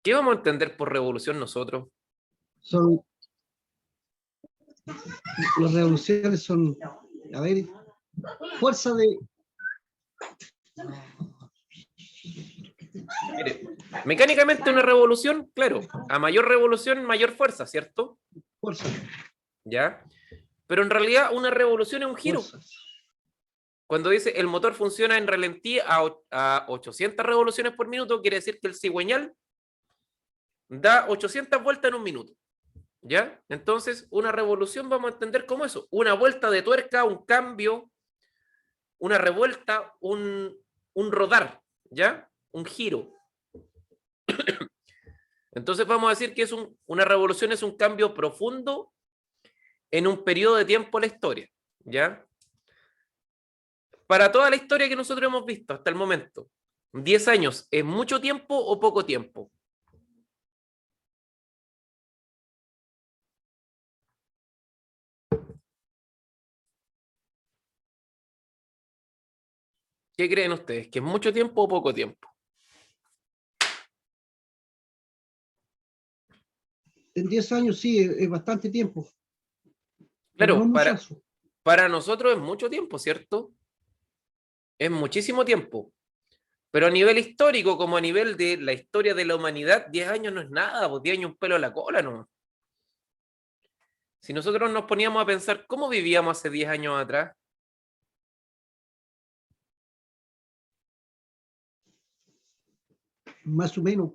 ¿Qué vamos a entender por revolución nosotros? Son, las revoluciones son, a ver, fuerza de... Mire, mecánicamente una revolución, claro, a mayor revolución, mayor fuerza, ¿cierto? Fuerza. ¿Ya? Pero en realidad una revolución es un giro. Fuerza. Cuando dice el motor funciona en ralentí a 800 revoluciones por minuto, quiere decir que el cigüeñal da 800 vueltas en un minuto. ¿Ya? Entonces, una revolución vamos a entender como eso. Una vuelta de tuerca, un cambio, una revuelta, un rodar, ¿ya? Un giro. Entonces vamos a decir que es una revolución es un cambio profundo en un periodo de tiempo en la historia, ¿ya? Para toda la historia que nosotros hemos visto hasta el momento, 10 años, ¿es mucho tiempo o poco tiempo? ¿Qué creen ustedes? ¿Que es mucho tiempo o poco tiempo? En 10 años sí, es bastante tiempo. Pero Claro, no muchacho. para nosotros es mucho tiempo, ¿cierto? Es muchísimo tiempo. Pero a nivel histórico, como a nivel de la historia de la humanidad, 10 años no es nada, pues 10 años un pelo a la cola, ¿no? Si nosotros nos poníamos a pensar cómo vivíamos hace 10 años atrás, Más o menos,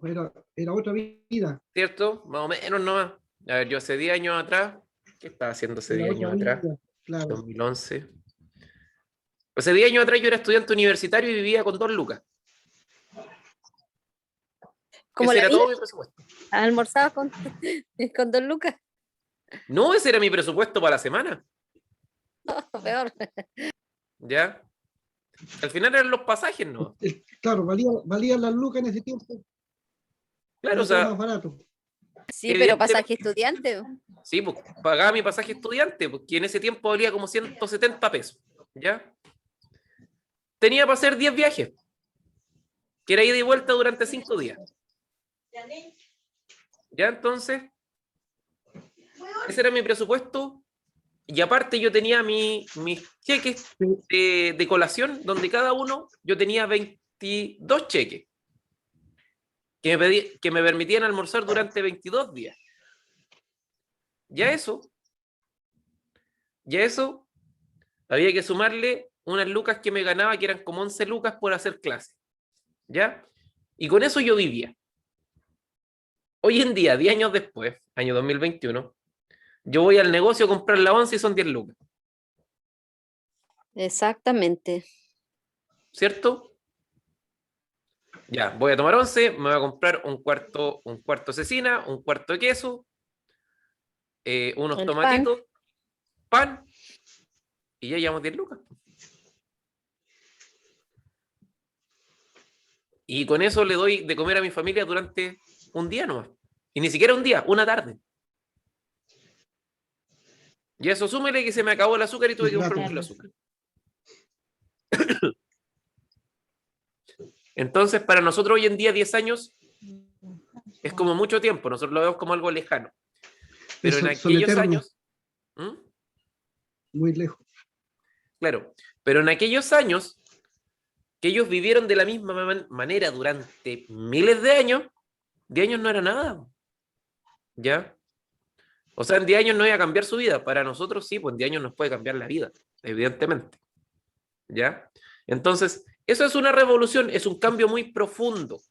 era otra vida. ¿cierto? Más o menos nomás. A ver, yo hace 10 años atrás, ¿qué estaba haciendo hace Era 10 otra años atrás? vida, claro. 2011. Hace 10 años atrás yo era estudiante universitario y vivía con 2 lucas. ¿Cómo Ese la era vida? todo mi presupuesto. ¿Almorzabas con 2 lucas? No, ese era mi presupuesto para la semana. Peor. ¿Ya? Al final eran los pasajes, ¿no? Claro, valían las lucas en ese tiempo. Claro, o Era todo sea, más barato. Sí, pero evidentemente, pasaje estudiante. sí, pues pagaba mi pasaje estudiante, porque en ese tiempo valía como 170 pesos. ¿Ya? Tenía para hacer 10 viajes, que era ida y vuelta durante 5 días. ¿Ya? Entonces, ese era mi presupuesto. Y aparte yo tenía mis cheques de colación, donde cada uno yo tenía 22 cheques que me permitían almorzar durante 22 días. Ya eso, había que sumarle unas lucas que me ganaba, que eran como 11 lucas por hacer clases. ¿Ya? Y con eso yo vivía. Hoy en día, 10 años después, año 2021, yo voy al negocio a comprar la once y son 10 lucas. Exactamente. ¿Cierto? Ya, voy a tomar 11, me voy a comprar un cuarto cecina, un cuarto de queso, unos El tomatitos, pan, y ya llevamos 10 lucas. Y con eso le doy de comer a mi familia durante un día nomás. Y ni siquiera un día, una tarde. Y eso súmele que se me acabó el azúcar y tuve que comprar el azúcar. Entonces, para nosotros hoy en día, 10 años es como mucho tiempo. Nosotros lo vemos como algo lejano. Pero en aquellos años... ¿Mm? Muy lejos. Claro, pero en aquellos años que ellos vivieron de la misma manera durante miles de años no era nada. ¿Ya? O sea, en 10 años no iba a cambiar su vida. Para nosotros sí, pues en 10 años nos puede cambiar la vida, evidentemente. ¿Ya? Entonces, eso es una revolución, es un cambio muy profundo.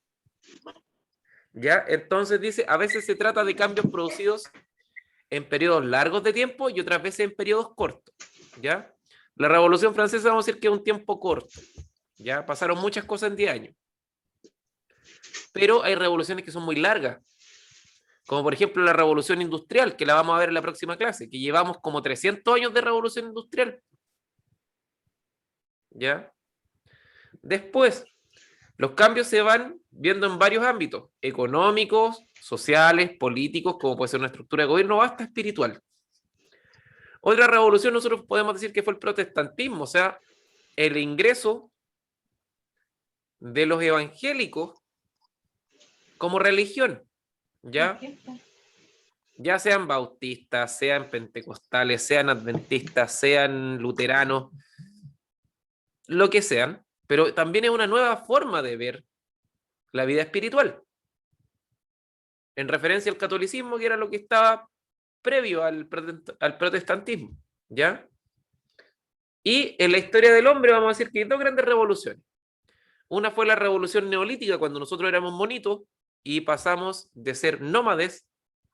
¿Ya? Entonces dice, a veces se trata de cambios producidos en periodos largos de tiempo y otras veces en periodos cortos. ¿Ya? La Revolución Francesa vamos a decir que es un tiempo corto. ¿Ya? Pasaron muchas cosas en 10 años. Pero hay revoluciones que son muy largas. Como por ejemplo la revolución industrial, que la vamos a ver en la próxima clase, que llevamos como 300 años de revolución industrial. ¿Ya? Después, los cambios se van viendo en varios ámbitos, económicos, sociales, políticos, como puede ser una estructura de gobierno, o hasta espiritual. Otra revolución nosotros podemos decir que fue el protestantismo, o sea, el ingreso de los evangélicos como religión, ¿ya? Ya sean bautistas, sean pentecostales, sean adventistas, sean luteranos, lo que sean, pero también es una nueva forma de ver la vida espiritual, en referencia al catolicismo, que era lo que estaba previo al protestantismo, ¿ya? Y en la historia del hombre vamos a decir que hay dos grandes revoluciones. Una fue la revolución neolítica, cuando nosotros éramos monitos y pasamos de ser nómades,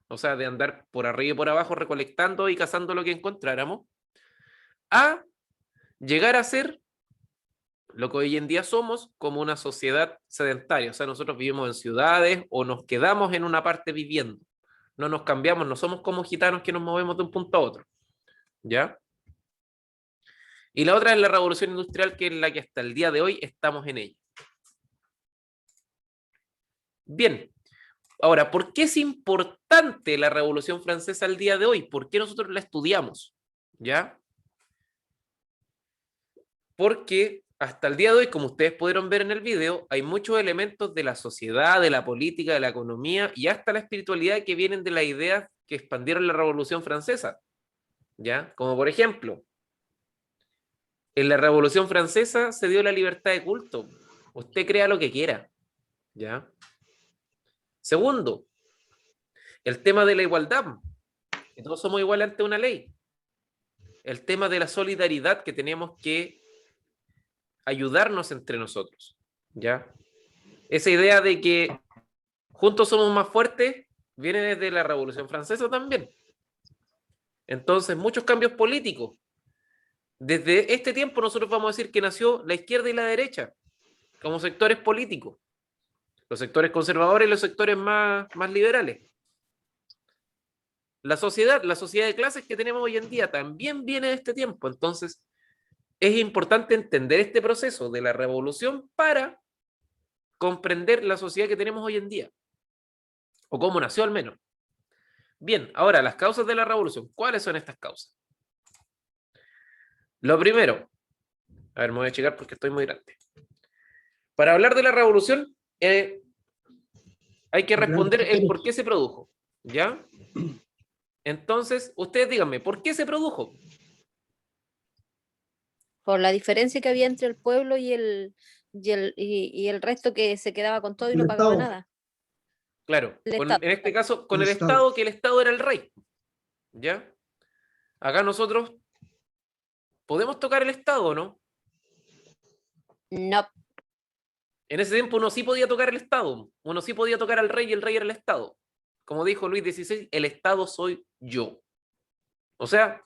o sea, de andar por arriba y por abajo recolectando y cazando lo que encontráramos, a llegar a ser lo que hoy en día somos, como una sociedad sedentaria. O sea, nosotros vivimos en ciudades o nos quedamos en una parte viviendo. No nos cambiamos, no somos como gitanos que nos movemos de un punto a otro. ¿Ya? Y la otra es la revolución industrial, que es la que hasta el día de hoy estamos en ella. Bien, ahora, ¿por qué es importante la Revolución Francesa al día de hoy? ¿Por qué nosotros la estudiamos? ¿Ya? Porque hasta el día de hoy, como ustedes pudieron ver en el video, hay muchos elementos de la sociedad, de la política, de la economía y hasta la espiritualidad que vienen de las ideas que expandieron la Revolución Francesa. ¿Ya? Como por ejemplo, en la Revolución Francesa se dio la libertad de culto. Usted crea lo que quiera. ¿Ya? Segundo, el tema de la igualdad, que todos somos iguales ante una ley. El tema de la solidaridad, que tenemos que ayudarnos entre nosotros, ¿ya? Esa idea de que juntos somos más fuertes viene desde la Revolución Francesa también. Entonces, muchos cambios políticos. Desde este tiempo nosotros vamos a decir que nació la izquierda y la derecha como sectores políticos. Los sectores conservadores y los sectores más liberales. La sociedad de clases que tenemos hoy en día también viene de este tiempo. Entonces, es importante entender este proceso de la revolución para comprender la sociedad que tenemos hoy en día, o cómo nació al menos. Bien, ahora, las causas de la revolución. ¿Cuáles son estas causas? Lo primero, a ver, me voy a checar porque estoy muy grande. Para hablar de la revolución, hay que responder el por qué se produjo, ¿ya? Entonces, ustedes díganme, ¿por qué se produjo? Por la diferencia que había entre el pueblo y el resto, que se quedaba con todo y El no pagaba Estado. nada. Claro, El en Estado. este caso, con El el Estado. Estado, que el Estado era el rey, ¿ya? Acá nosotros podemos tocar el Estado, ¿no? No, En ese tiempo uno sí podía tocar el Estado, uno sí podía tocar al rey y el rey era el Estado. Como dijo Luis XVI, el Estado soy yo. O sea,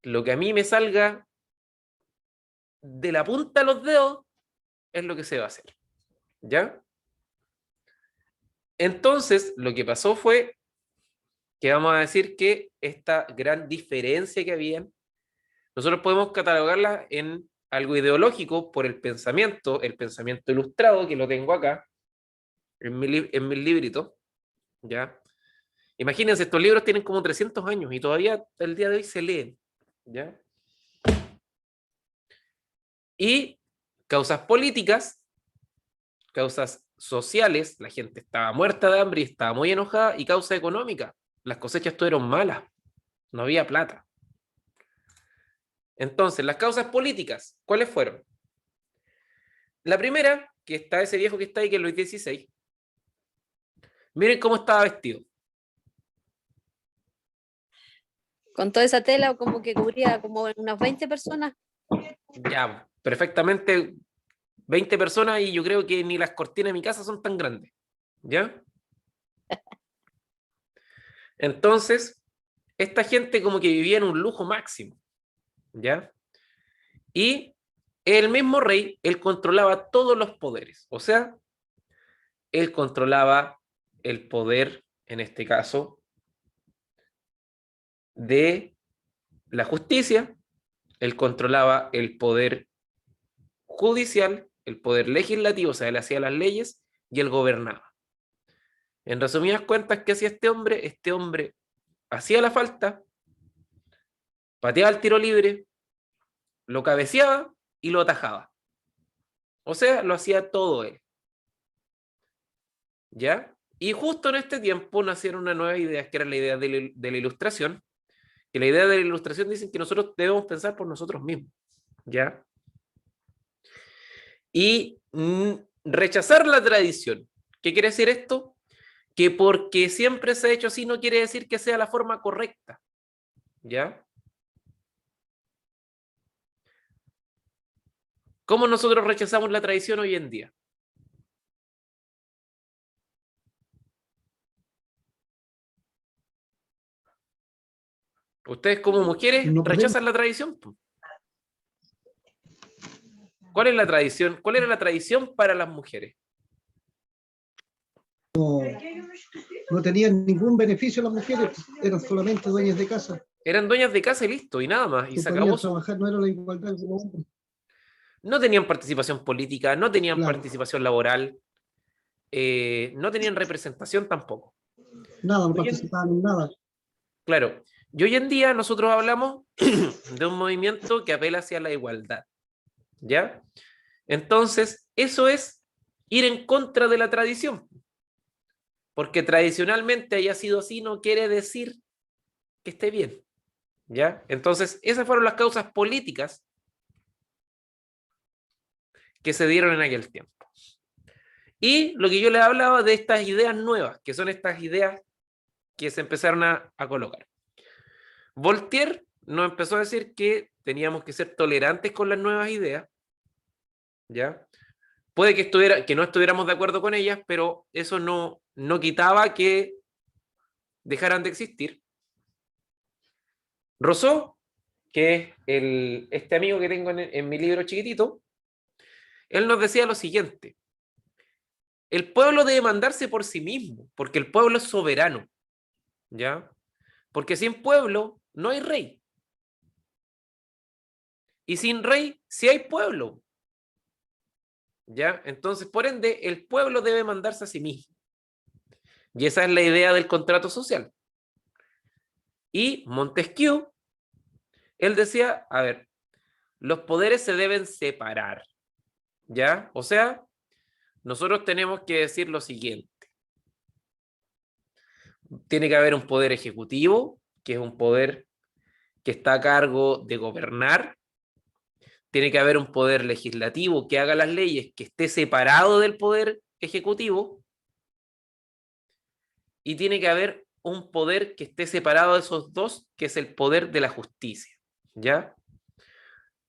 lo que a mí me salga de la punta de los dedos es lo que se va a hacer. ¿Ya? Entonces, lo que pasó fue que vamos a decir que esta gran diferencia que había, nosotros podemos catalogarla en algo ideológico por el pensamiento ilustrado, que lo tengo acá, en mi librito, ¿ya? Imagínense, estos libros tienen como 300 años y todavía el día de hoy se leen, ¿ya? Y causas políticas, causas sociales, la gente estaba muerta de hambre y estaba muy enojada, y causa económica, las cosechas estuvieron malas, no había plata. Entonces, las causas políticas, ¿cuáles fueron? La primera, que está ese viejo que está ahí, que es Luis XVI. Miren cómo estaba vestido. con toda esa tela como que cubría como unas 20 personas. Ya, perfectamente 20 personas, y yo creo que ni las cortinas de mi casa son tan grandes. ¿Ya? Entonces, esta gente como que vivía en un lujo máximo. ¿Ya? Y el mismo rey, él controlaba todos los poderes. O sea, él controlaba el poder, en este caso, de la justicia, él controlaba el poder judicial, el poder legislativo, o sea, él hacía las leyes y él gobernaba. En resumidas cuentas, ¿qué hacía este hombre? Este hombre hacía la falta, pateaba el tiro libre, lo cabeceaba y lo atajaba. O sea, lo hacía todo él. ¿Ya? Y justo en este tiempo nacieron una nueva idea, que era la idea de la ilustración, que la idea de la ilustración dicen que nosotros debemos pensar por nosotros mismos, ¿ya? Y rechazar la tradición. ¿Qué quiere decir esto? Que porque siempre se ha hecho así no quiere decir que sea la forma correcta, ¿ya? ¿Cómo nosotros rechazamos la tradición hoy en día? Ustedes como mujeres No podemos, rechazan la tradición. ¿Cuál es la tradición? ¿Cuál era la tradición para las mujeres? no tenían ningún beneficio las mujeres, eran solamente dueñas de casa. Eran dueñas de casa y listo, y nada más. Y No se podían acabó trabajar, no era la igualdad de los hombres. No tenían participación política, no tenían Claro, participación laboral, no tenían representación tampoco. nada, no Hoy en- participaban en nada. claro, y hoy en día nosotros hablamos de un movimiento que apela hacia la igualdad, ¿ya? Entonces, eso es ir en contra de la tradición, porque tradicionalmente haya sido así no quiere decir que esté bien, ¿ya? Entonces, esas fueron las causas políticas que se dieron en aquel tiempo. Y lo que yo les hablaba de estas ideas nuevas, que son estas ideas que se empezaron a colocar. Voltaire nos empezó a decir que teníamos que ser tolerantes con las nuevas ideas, ¿ya? Puede que no estuviéramos de acuerdo con ellas, pero eso no quitaba que dejaran de existir. Rousseau, que es este amigo que tengo en mi libro chiquitito, él nos decía lo siguiente: el pueblo debe mandarse por sí mismo, porque el pueblo es soberano, ¿ya? Porque sin pueblo no hay rey. Y sin rey sí hay pueblo, ¿ya? Entonces, por ende, el pueblo debe mandarse a sí mismo. Y esa es la idea del contrato social. Y Montesquieu, él decía, a ver, los poderes se deben separar, ¿ya? O sea, nosotros tenemos que decir lo siguiente. Tiene que haber un poder ejecutivo, que es un poder que está a cargo de gobernar. Tiene que haber un poder legislativo que haga las leyes, que esté separado del poder ejecutivo. Y tiene que haber un poder que esté separado de esos dos, que es el poder de la justicia, ¿ya?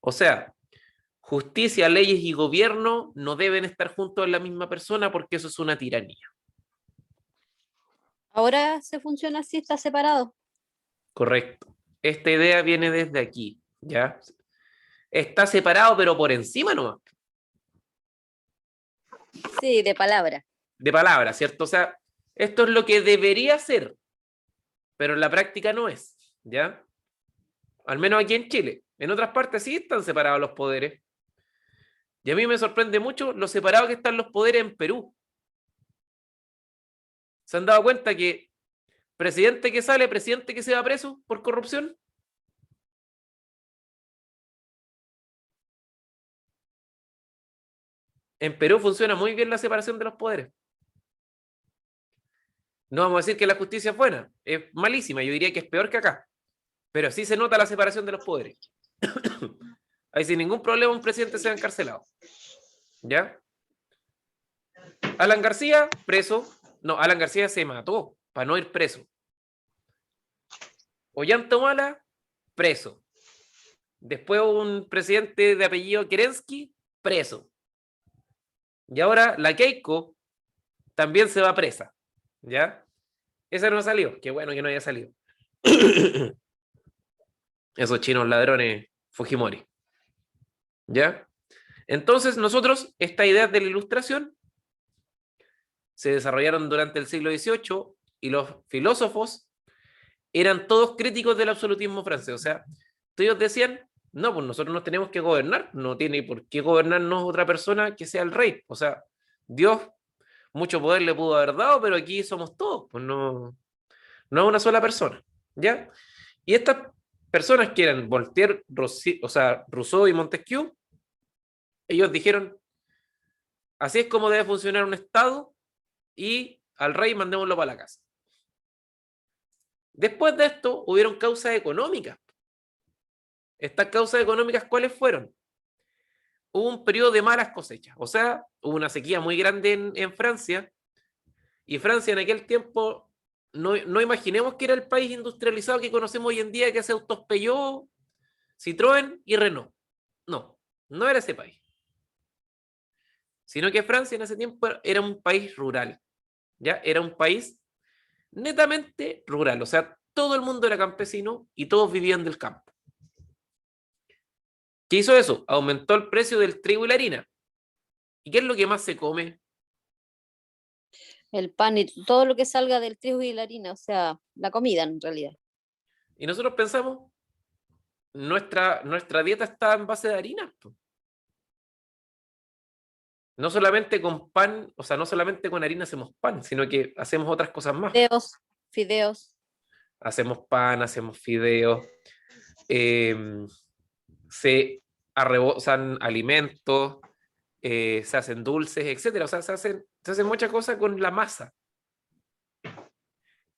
O sea, justicia, leyes y gobierno no deben estar juntos en la misma persona porque eso es una tiranía. Ahora se funciona así, está separado. Correcto. Esta idea viene desde aquí, ¿ya? Está separado, pero por encima nomás, Sí, de palabra. de palabra, ¿cierto? O sea, esto es lo que debería ser, pero en la práctica no es, ¿ya? Al menos aquí en Chile. En otras partes sí están separados los poderes. Y a mí me sorprende mucho lo separados que están los poderes en Perú. ¿Se han dado cuenta que presidente que sale, presidente que se va preso por corrupción? En Perú funciona muy bien la separación de los poderes. No vamos a decir que la justicia es buena, es malísima, yo diría que es peor que acá, pero sí se nota la separación de los poderes. Ahí sin ningún problema un presidente se va encarcelado. ¿Ya? Alan García, preso. No, Alan García se mató para no ir preso. Ollanta Humala, preso. Después un presidente de apellido Kerensky, preso. Y ahora la Keiko también se va presa. ¿Ya? Esa no salió. Qué bueno que no haya salido. Esos chinos ladrones Fujimori. ¿Ya? Entonces nosotros, esta idea de la ilustración se desarrollaron durante el siglo XVIII y los filósofos eran todos críticos del absolutismo francés. O sea, ellos decían, no, pues nosotros nos tenemos que gobernar, no tiene por qué gobernarnos otra persona que sea el rey. O sea, Dios mucho poder le pudo haber dado, pero aquí somos todos, pues no una sola persona, ¿ya? Y estas personas que eran Voltaire, Rousseau y Montesquieu, ellos dijeron, así es como debe funcionar un Estado y al rey mandémoslo para la casa. Después de esto, hubieron causas económicas. Estas causas económicas, ¿cuáles fueron? Hubo un periodo de malas cosechas, o sea, hubo una sequía muy grande en Francia, y Francia en aquel tiempo, no imaginemos que era el país industrializado que conocemos hoy en día, que hace autos Peugeot, Citroën y Renault. No, no era ese país. Sino que Francia en ese tiempo era un país rural, ¿ya? Era un país netamente rural, o sea, todo el mundo era campesino y todos vivían del campo. ¿Qué hizo eso? Aumentó el precio del trigo y la harina. ¿Y qué es lo que más se come? El pan y todo lo que salga del trigo y la harina, o sea, la comida en realidad. Y nosotros pensamos, nuestra dieta está en base de harina. No solamente con pan, o sea, no solamente con harina hacemos pan, sino que hacemos otras cosas más. Fideos. Hacemos pan, hacemos fideos, se arrebosan alimentos, se hacen dulces, etcétera. O sea, se hacen muchas cosas con la masa.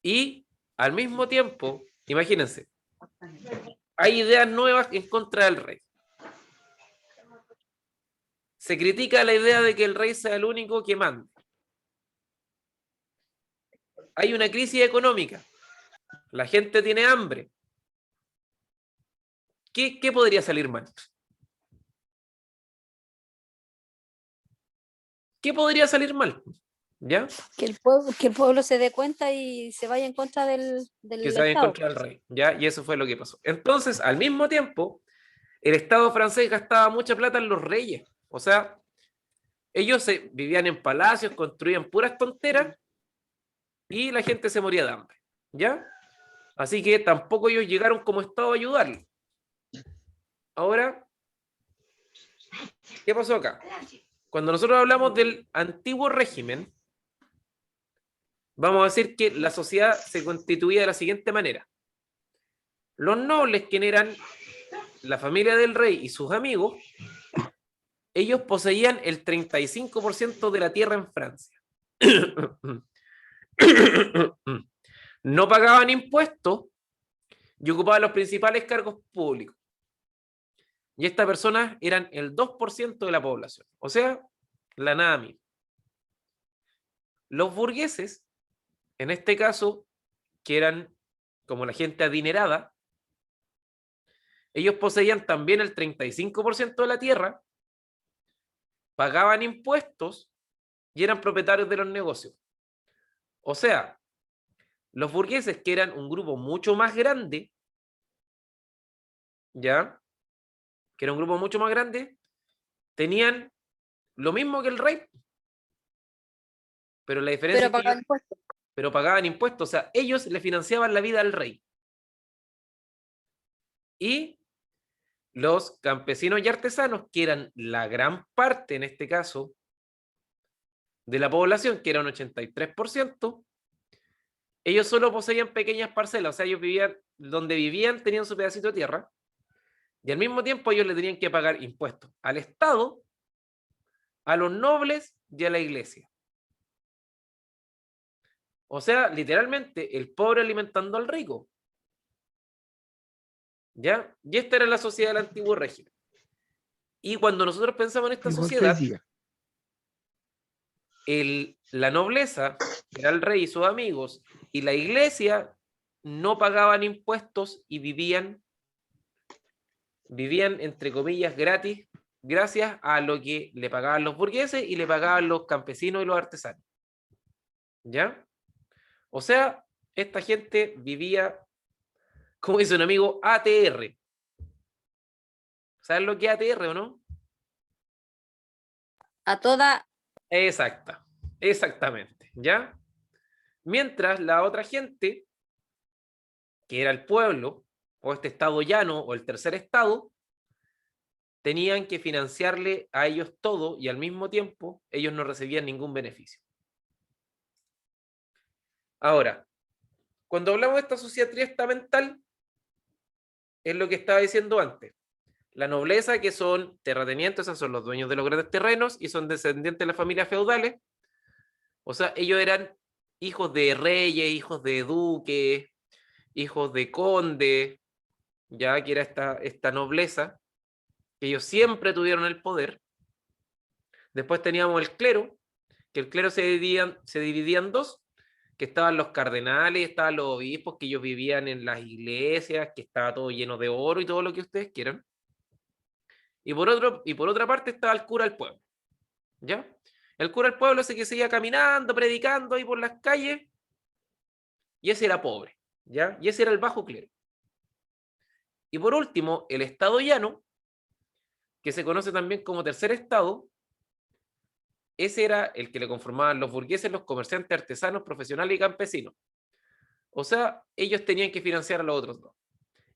Y al mismo tiempo, imagínense, hay ideas nuevas en contra del rey. Se critica la idea de que el rey sea el único que manda. Hay una crisis económica. La gente tiene hambre. ¿Qué podría salir mal? ¿Qué podría salir mal? ¿Ya? Que el pueblo se dé cuenta y se vaya en contra del Que se vaya en Estado. contra del rey. ¿Ya? Y eso fue lo que pasó. Entonces, al mismo tiempo, el Estado francés gastaba mucha plata en los reyes. O sea, ellos vivían en palacios, construían puras tonteras y la gente se moría de hambre. ¿Ya? Así que tampoco ellos llegaron como Estado a ayudarle. Ahora, ¿qué pasó acá? Cuando nosotros hablamos del antiguo régimen, vamos a decir que la sociedad se constituía de la siguiente manera. Los nobles, quienes eran la familia del rey y sus amigos, ellos poseían el 35% de la tierra en Francia. No pagaban impuestos y ocupaban los principales cargos públicos. Y estas personas eran el 2% de la población, o sea, la nada misma. Los burgueses, en este caso, que eran como la gente adinerada, ellos poseían también el 35% de la tierra, pagaban impuestos y eran propietarios de los negocios. O sea, los burgueses, que eran un grupo mucho más grande, ¿ya? Que era un grupo mucho más grande, tenían lo mismo que el rey, pero la diferencia es que pagaban impuestos. pero pagaban impuestos, o sea, ellos le financiaban la vida al rey. Y los campesinos y artesanos, que eran la gran parte, en este caso, de la población, que era un 83%, ellos solo poseían pequeñas parcelas, o sea, ellos vivían, donde vivían tenían su pedacito de tierra, y al mismo tiempo ellos le tenían que pagar impuestos al Estado, a los nobles y a la iglesia. O sea, literalmente, el pobre alimentando al rico. ¿Ya? Y esta era la sociedad del antiguo régimen. Y cuando nosotros pensamos en esta sociedad, la nobleza, que era el rey y sus amigos, y la iglesia no pagaban impuestos y vivían, entre comillas, gratis, gracias a lo que le pagaban los burgueses y le pagaban los campesinos y los artesanos. ¿Ya? O sea, esta gente vivía, como dice un amigo, ATR. ¿Sabes lo que es ATR o no? A toda. Exactamente, ¿ya? Mientras la otra gente, que era el pueblo, o este estado llano, o el tercer estado, tenían que financiarle a ellos todo y al mismo tiempo ellos no recibían ningún beneficio. Ahora, cuando hablamos de esta sociedad triestamental, es lo que estaba diciendo antes. La nobleza, que son terratenientes, esos son los dueños de los grandes terrenos y son descendientes de las familias feudales. O sea, ellos eran hijos de reyes, hijos de duques, hijos de condes, ya que era esta nobleza, que ellos siempre tuvieron el poder. Después teníamos el clero, que el clero se dividía en dos, que estaban los cardenales, estaban los obispos, que ellos vivían en las iglesias, que estaba todo lleno de oro y todo lo que ustedes quieran. Y por otra parte estaba el cura del pueblo, ¿ya? El cura del pueblo ese que seguía caminando, predicando ahí por las calles, y ese era pobre, ¿ya? Y ese era el bajo clero. Y por último, el estado llano, que se conoce también como tercer estado, ese era el que le conformaban los burgueses, los comerciantes, artesanos, profesionales y campesinos. O sea, ellos tenían que financiar a los otros dos.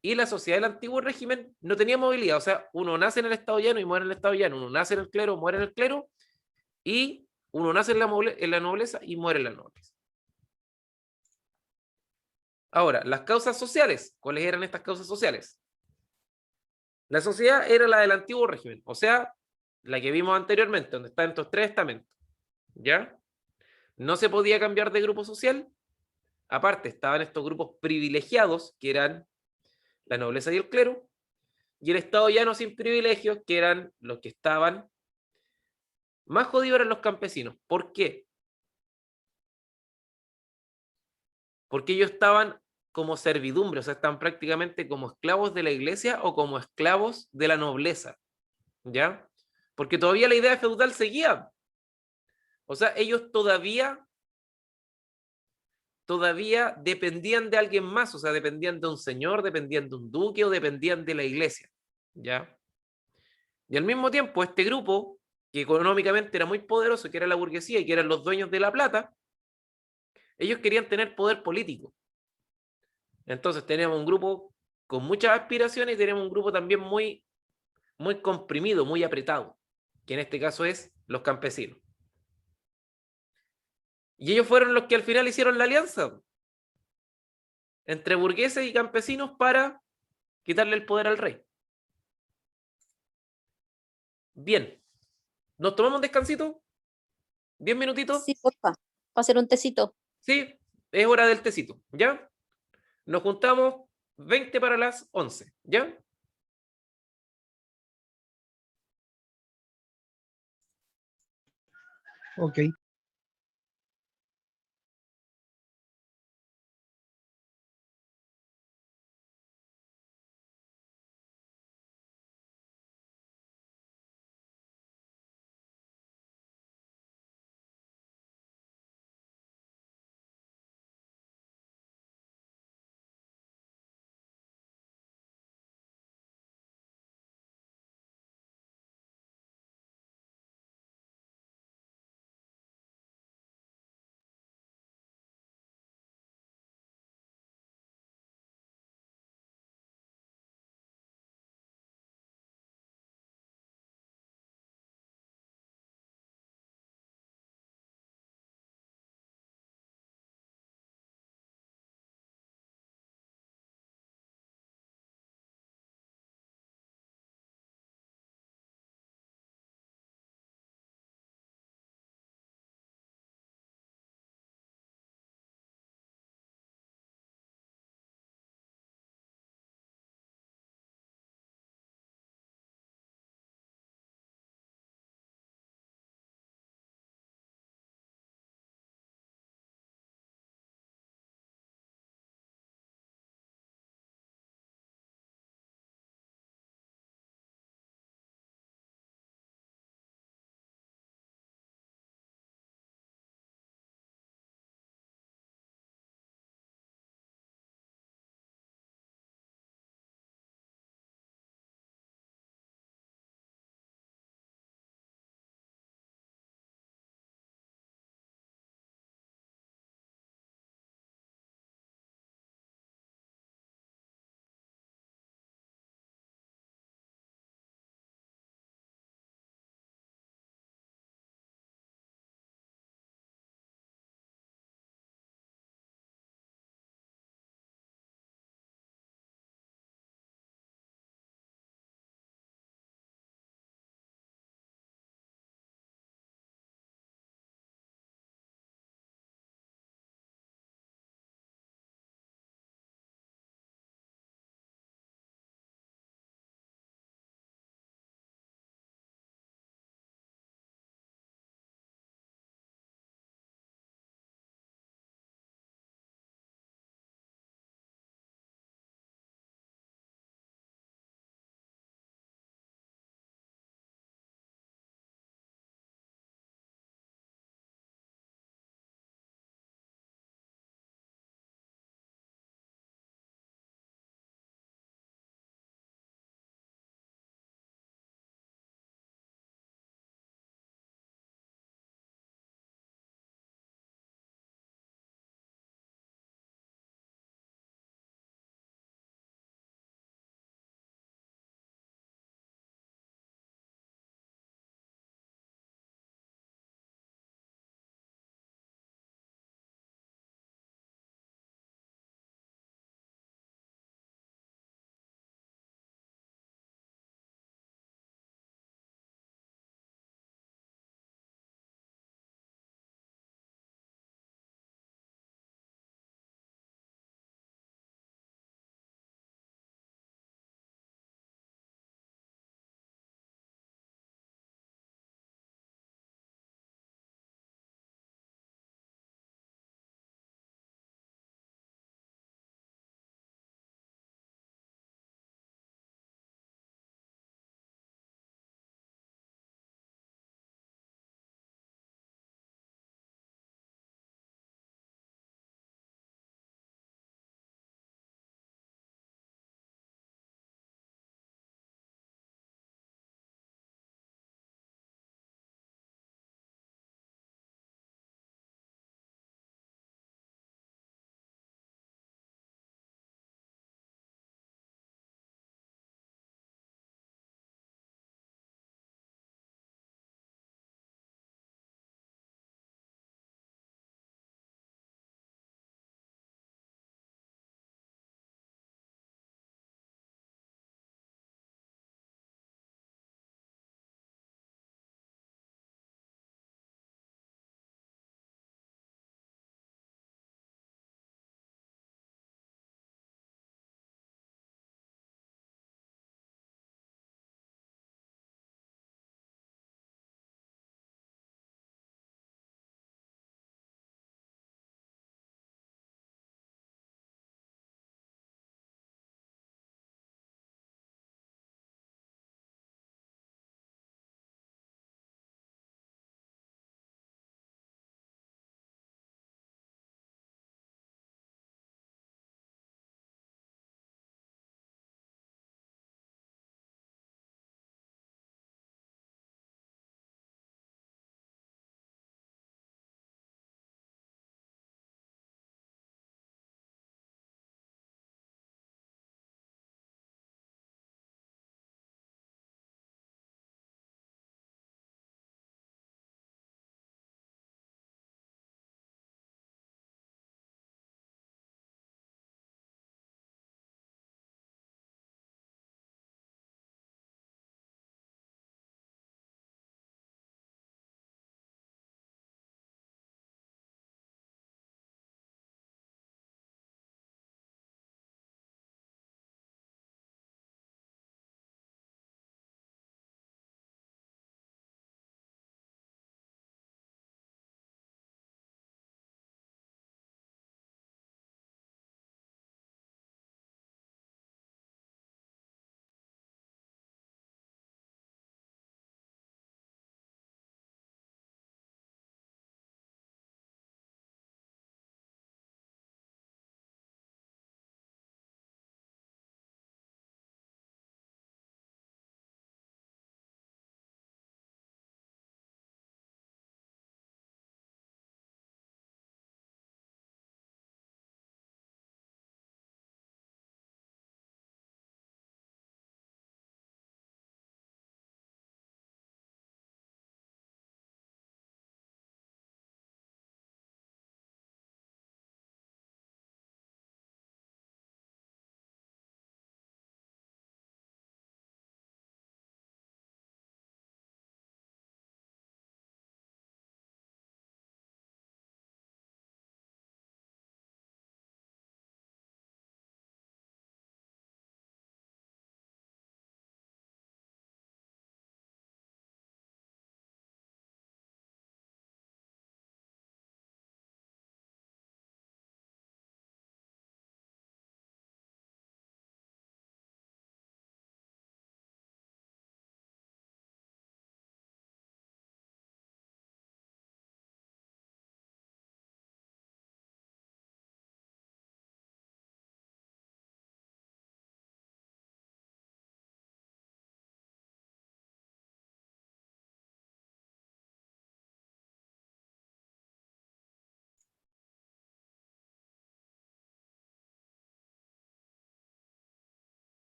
Y la sociedad del antiguo régimen no tenía movilidad. O sea, uno nace en el estado llano y muere en el estado llano. Uno nace en el clero, muere en el clero. Y uno nace en la nobleza y muere en la nobleza. Ahora, las causas sociales. ¿Cuáles eran estas causas sociales? La sociedad era la del antiguo régimen. O sea, la que vimos anteriormente, donde están estos tres estamentos. ¿Ya? No se podía cambiar de grupo social. Aparte, estaban estos grupos privilegiados, que eran la nobleza y el clero, y el estado llano sin privilegios, que eran los que estaban más jodidos, eran los campesinos. ¿Por qué? Porque ellos estaban como servidumbre, o sea, estaban prácticamente como esclavos de la iglesia o como esclavos de la nobleza, ¿ya? Porque todavía la idea feudal seguía. O sea, ellos todavía dependían de alguien más, o sea, dependían de un señor, dependían de un duque o dependían de la iglesia, ¿ya? Y al mismo tiempo, este grupo, que económicamente era muy poderoso, que era la burguesía y que eran los dueños de la plata, ellos querían tener poder político. Entonces teníamos un grupo con muchas aspiraciones y tenemos un grupo también muy, muy comprimido, muy apretado, que en este caso es los campesinos. Y ellos fueron los que al final hicieron la alianza entre burgueses y campesinos para quitarle el poder al rey. Bien, ¿nos tomamos un descansito? ¿10 minutitos? Sí, porfa, para hacer un tecito. Sí, es hora del tecito, ¿ya? Nos juntamos 20 para las 11, ¿ya? Ok.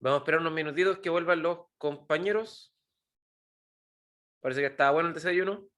Vamos a esperar unos minutitos que vuelvan los compañeros. Parece que estaba bueno el desayuno.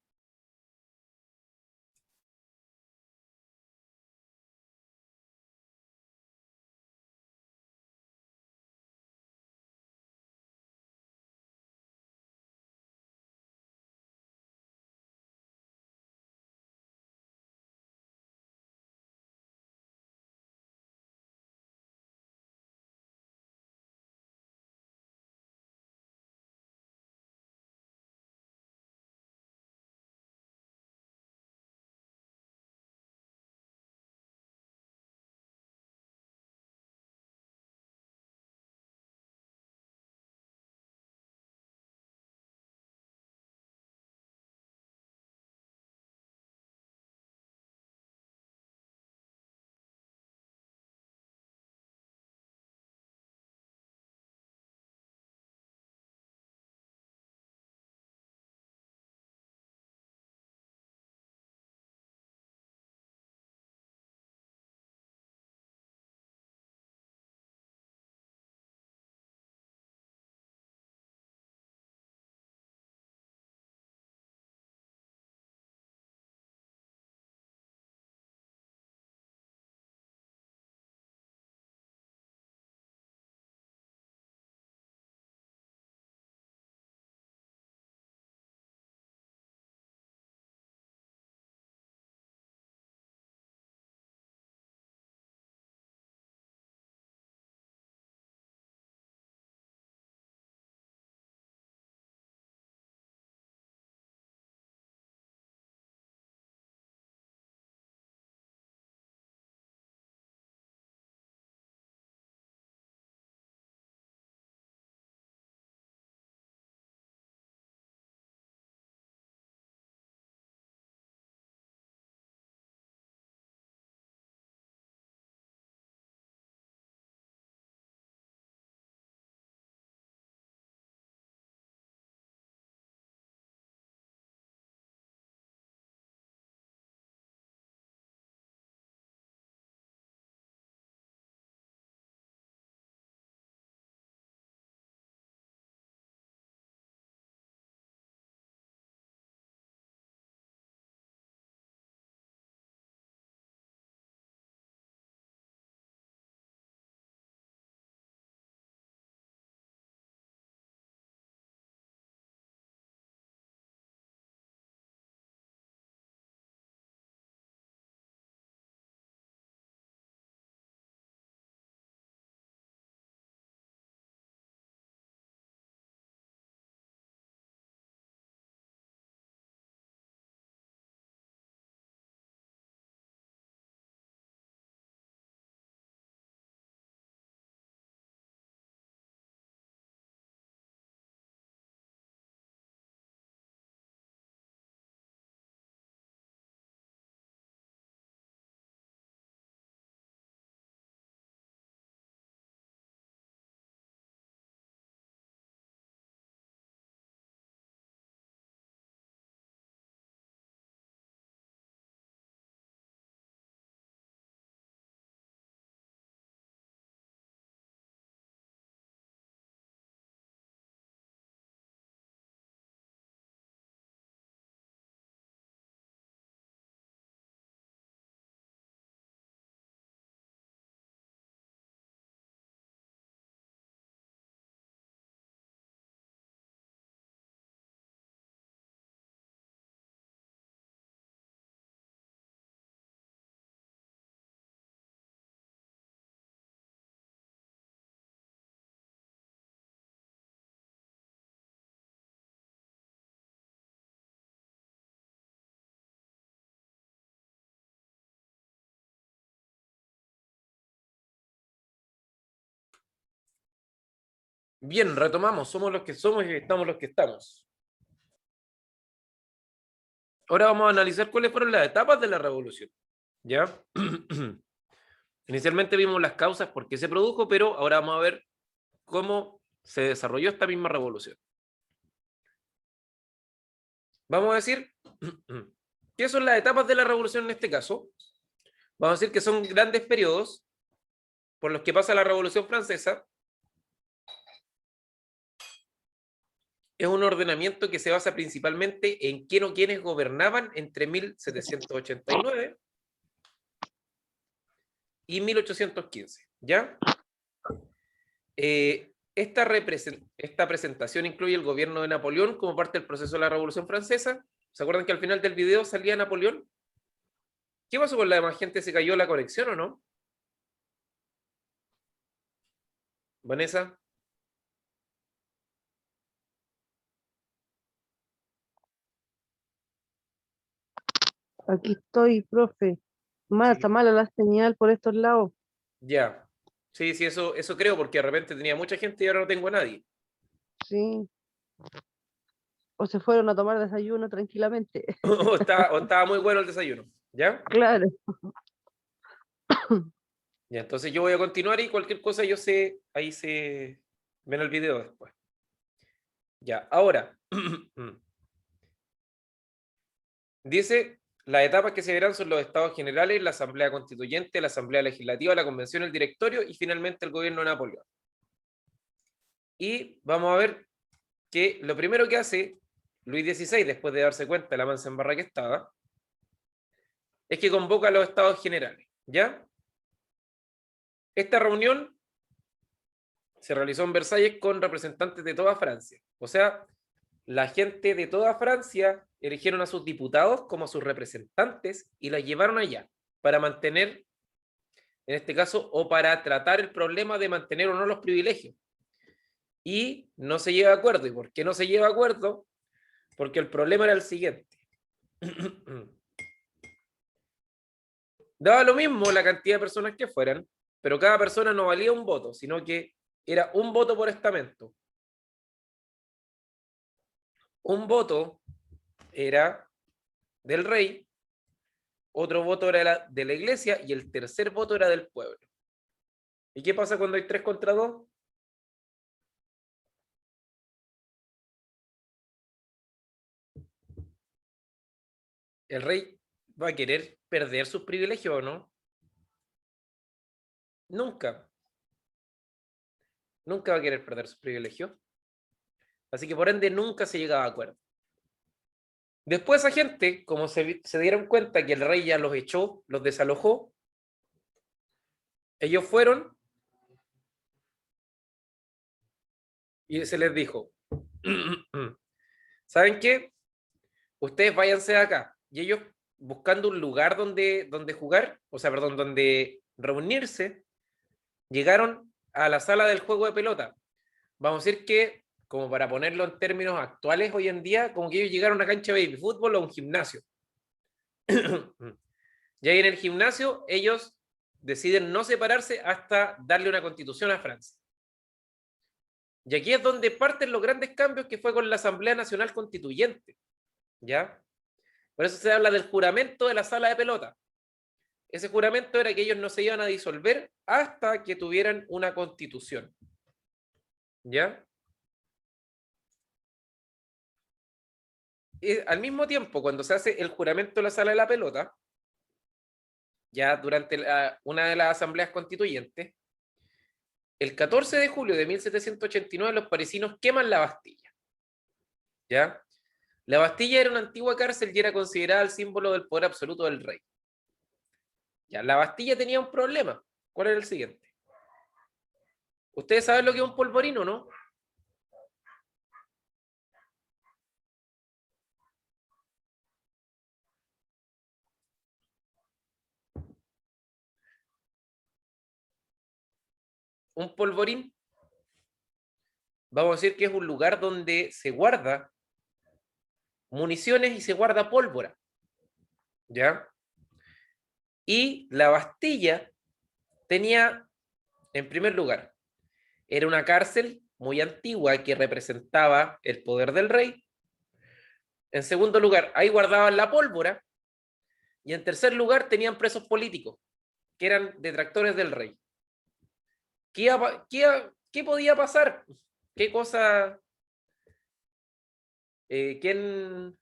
Bien, retomamos. Somos los que somos y estamos los que estamos. Ahora vamos a analizar cuáles fueron las etapas de la revolución. ¿Ya? Inicialmente vimos las causas por qué se produjo, pero ahora vamos a ver cómo se desarrolló esta misma revolución. Vamos a decir, ¿qué son las etapas de la revolución en este caso? Vamos a decir que son grandes periodos por los que pasa la Revolución Francesa, es un ordenamiento que se basa principalmente en quién o quiénes gobernaban entre 1789 y 1815, ¿ya? Esta presentación incluye el gobierno de Napoleón como parte del proceso de la Revolución Francesa. ¿Se acuerdan que al final del video salía Napoleón? ¿Qué pasó con la demás gente? ¿Se cayó la conexión o no? Vanessa. Aquí estoy, profe. Está Sí. mala la señal por estos lados. Ya. Sí, sí, eso creo, porque de repente tenía mucha gente y ahora no tengo a nadie. Sí. O se fueron a tomar desayuno tranquilamente. O estaba muy bueno el desayuno. ¿Ya? Claro. Ya, entonces yo voy a continuar y cualquier cosa yo sé, ahí se ven el video después. Ya, ahora. Dice, las etapas que se verán son los estados generales, la asamblea constituyente, la asamblea legislativa, la convención, el directorio y finalmente el gobierno de Napoleón. Y vamos a ver que lo primero que hace Luis XVI, después de darse cuenta de la mansa embarrada que estaba, es que convoca a los estados generales, ¿ya? Esta reunión se realizó en Versalles con representantes de toda Francia. O sea, la gente de toda Francia eligieron a sus diputados como a sus representantes y los llevaron allá para mantener, en este caso, o para tratar el problema de mantener o no los privilegios. Y no se lleva a acuerdo. ¿Y por qué no se lleva a acuerdo? Porque el problema era el siguiente. Daba lo mismo la cantidad de personas que fueran, pero cada persona no valía un voto, sino que era un voto por estamento. Un voto era del rey, otro voto era de la iglesia y el tercer voto era del pueblo. ¿Y qué pasa cuando hay 3 contra 2? ¿El rey va a querer perder sus privilegios o no? Nunca. Nunca va a querer perder sus privilegios. Así que por ende nunca se llegaba a acuerdo. Después esa gente, como se dieron cuenta que el rey ya los echó, los desalojó, ellos fueron y se les dijo, ¿saben qué? Ustedes váyanse de acá. Y ellos, buscando un lugar donde jugar, o sea, perdón, donde reunirse, llegaron a la sala del juego de pelota. Vamos a decir que, como para ponerlo en términos actuales hoy en día, como que ellos llegaron a una cancha de baby fútbol o a un gimnasio. Y ahí en el gimnasio ellos deciden no separarse hasta darle una constitución a Francia. Y aquí es donde parten los grandes cambios, que fue con la Asamblea Nacional Constituyente. ¿Ya? Por eso se habla del juramento de la sala de pelota. Ese juramento era que ellos no se iban a disolver hasta que tuvieran una constitución. ¿Ya? Y al mismo tiempo, cuando se hace el juramento de la sala de la pelota, ya durante una de las asambleas constituyentes, el 14 de julio de 1789 los parisinos queman la Bastilla. ¿Ya? La Bastilla era una antigua cárcel y era considerada el símbolo del poder absoluto del rey. Ya, la Bastilla tenía un problema. ¿Cuál era el siguiente? ¿Ustedes saben lo que es un polvorino, no? Un polvorín, vamos a decir que es un lugar donde se guarda municiones y se guarda pólvora. ¿Ya? Y la Bastilla tenía, en primer lugar, era una cárcel muy antigua que representaba el poder del rey. En segundo lugar, ahí guardaban la pólvora. Y en tercer lugar, tenían presos políticos, que eran detractores del rey. ¿Qué podía pasar? ¿Qué cosa? ¿Quién?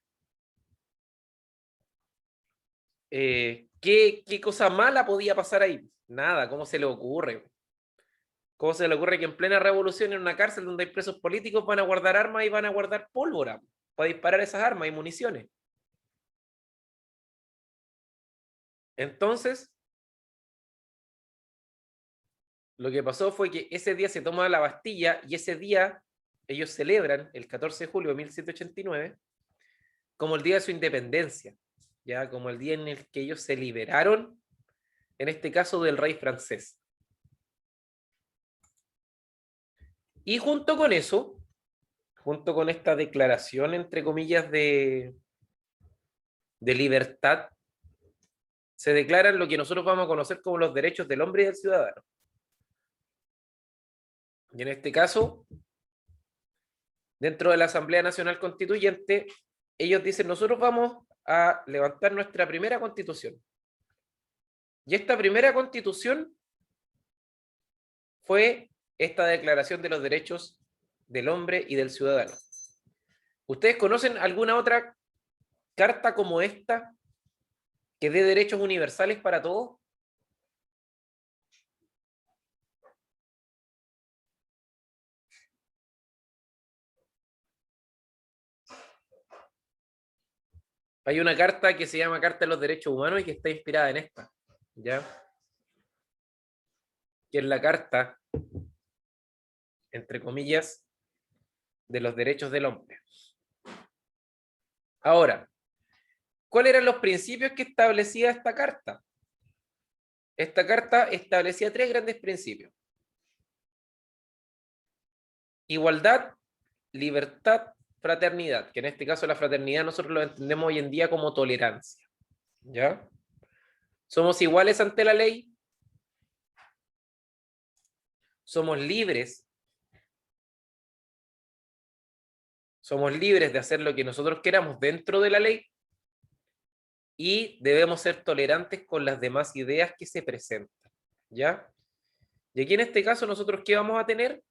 ¿Qué cosa mala podía pasar ahí? Nada, ¿cómo se le ocurre? ¿Cómo se le ocurre que en plena revolución, en una cárcel donde hay presos políticos, van a guardar armas y van a guardar pólvora para disparar esas armas y municiones? Entonces, lo que pasó fue que ese día se toma la Bastilla y ese día ellos celebran, el 14 de julio de 1789, como el día de su independencia, ya como el día en el que ellos se liberaron, en este caso del rey francés. Y junto con eso, junto con esta declaración, entre comillas, de libertad, se declaran lo que nosotros vamos a conocer como los derechos del hombre y del ciudadano. Y en este caso, dentro de la Asamblea Nacional Constituyente, ellos dicen, nosotros vamos a levantar nuestra primera constitución. Y esta primera constitución fue esta declaración de los derechos del hombre y del ciudadano. ¿Ustedes conocen alguna otra carta como esta que dé derechos universales para todos? Hay una carta que se llama Carta de los Derechos Humanos y que está inspirada en esta, ¿ya? Que es la carta, entre comillas, de los derechos del hombre. Ahora, ¿cuáles eran los principios que establecía esta carta? Esta carta establecía 3 grandes principios: igualdad, libertad, fraternidad, que en este caso la fraternidad nosotros lo entendemos hoy en día como tolerancia, ¿ya? Somos iguales ante la ley, somos libres de hacer lo que nosotros queramos dentro de la ley y debemos ser tolerantes con las demás ideas que se presentan, ¿ya? Y aquí en este caso nosotros ¿qué vamos a tener?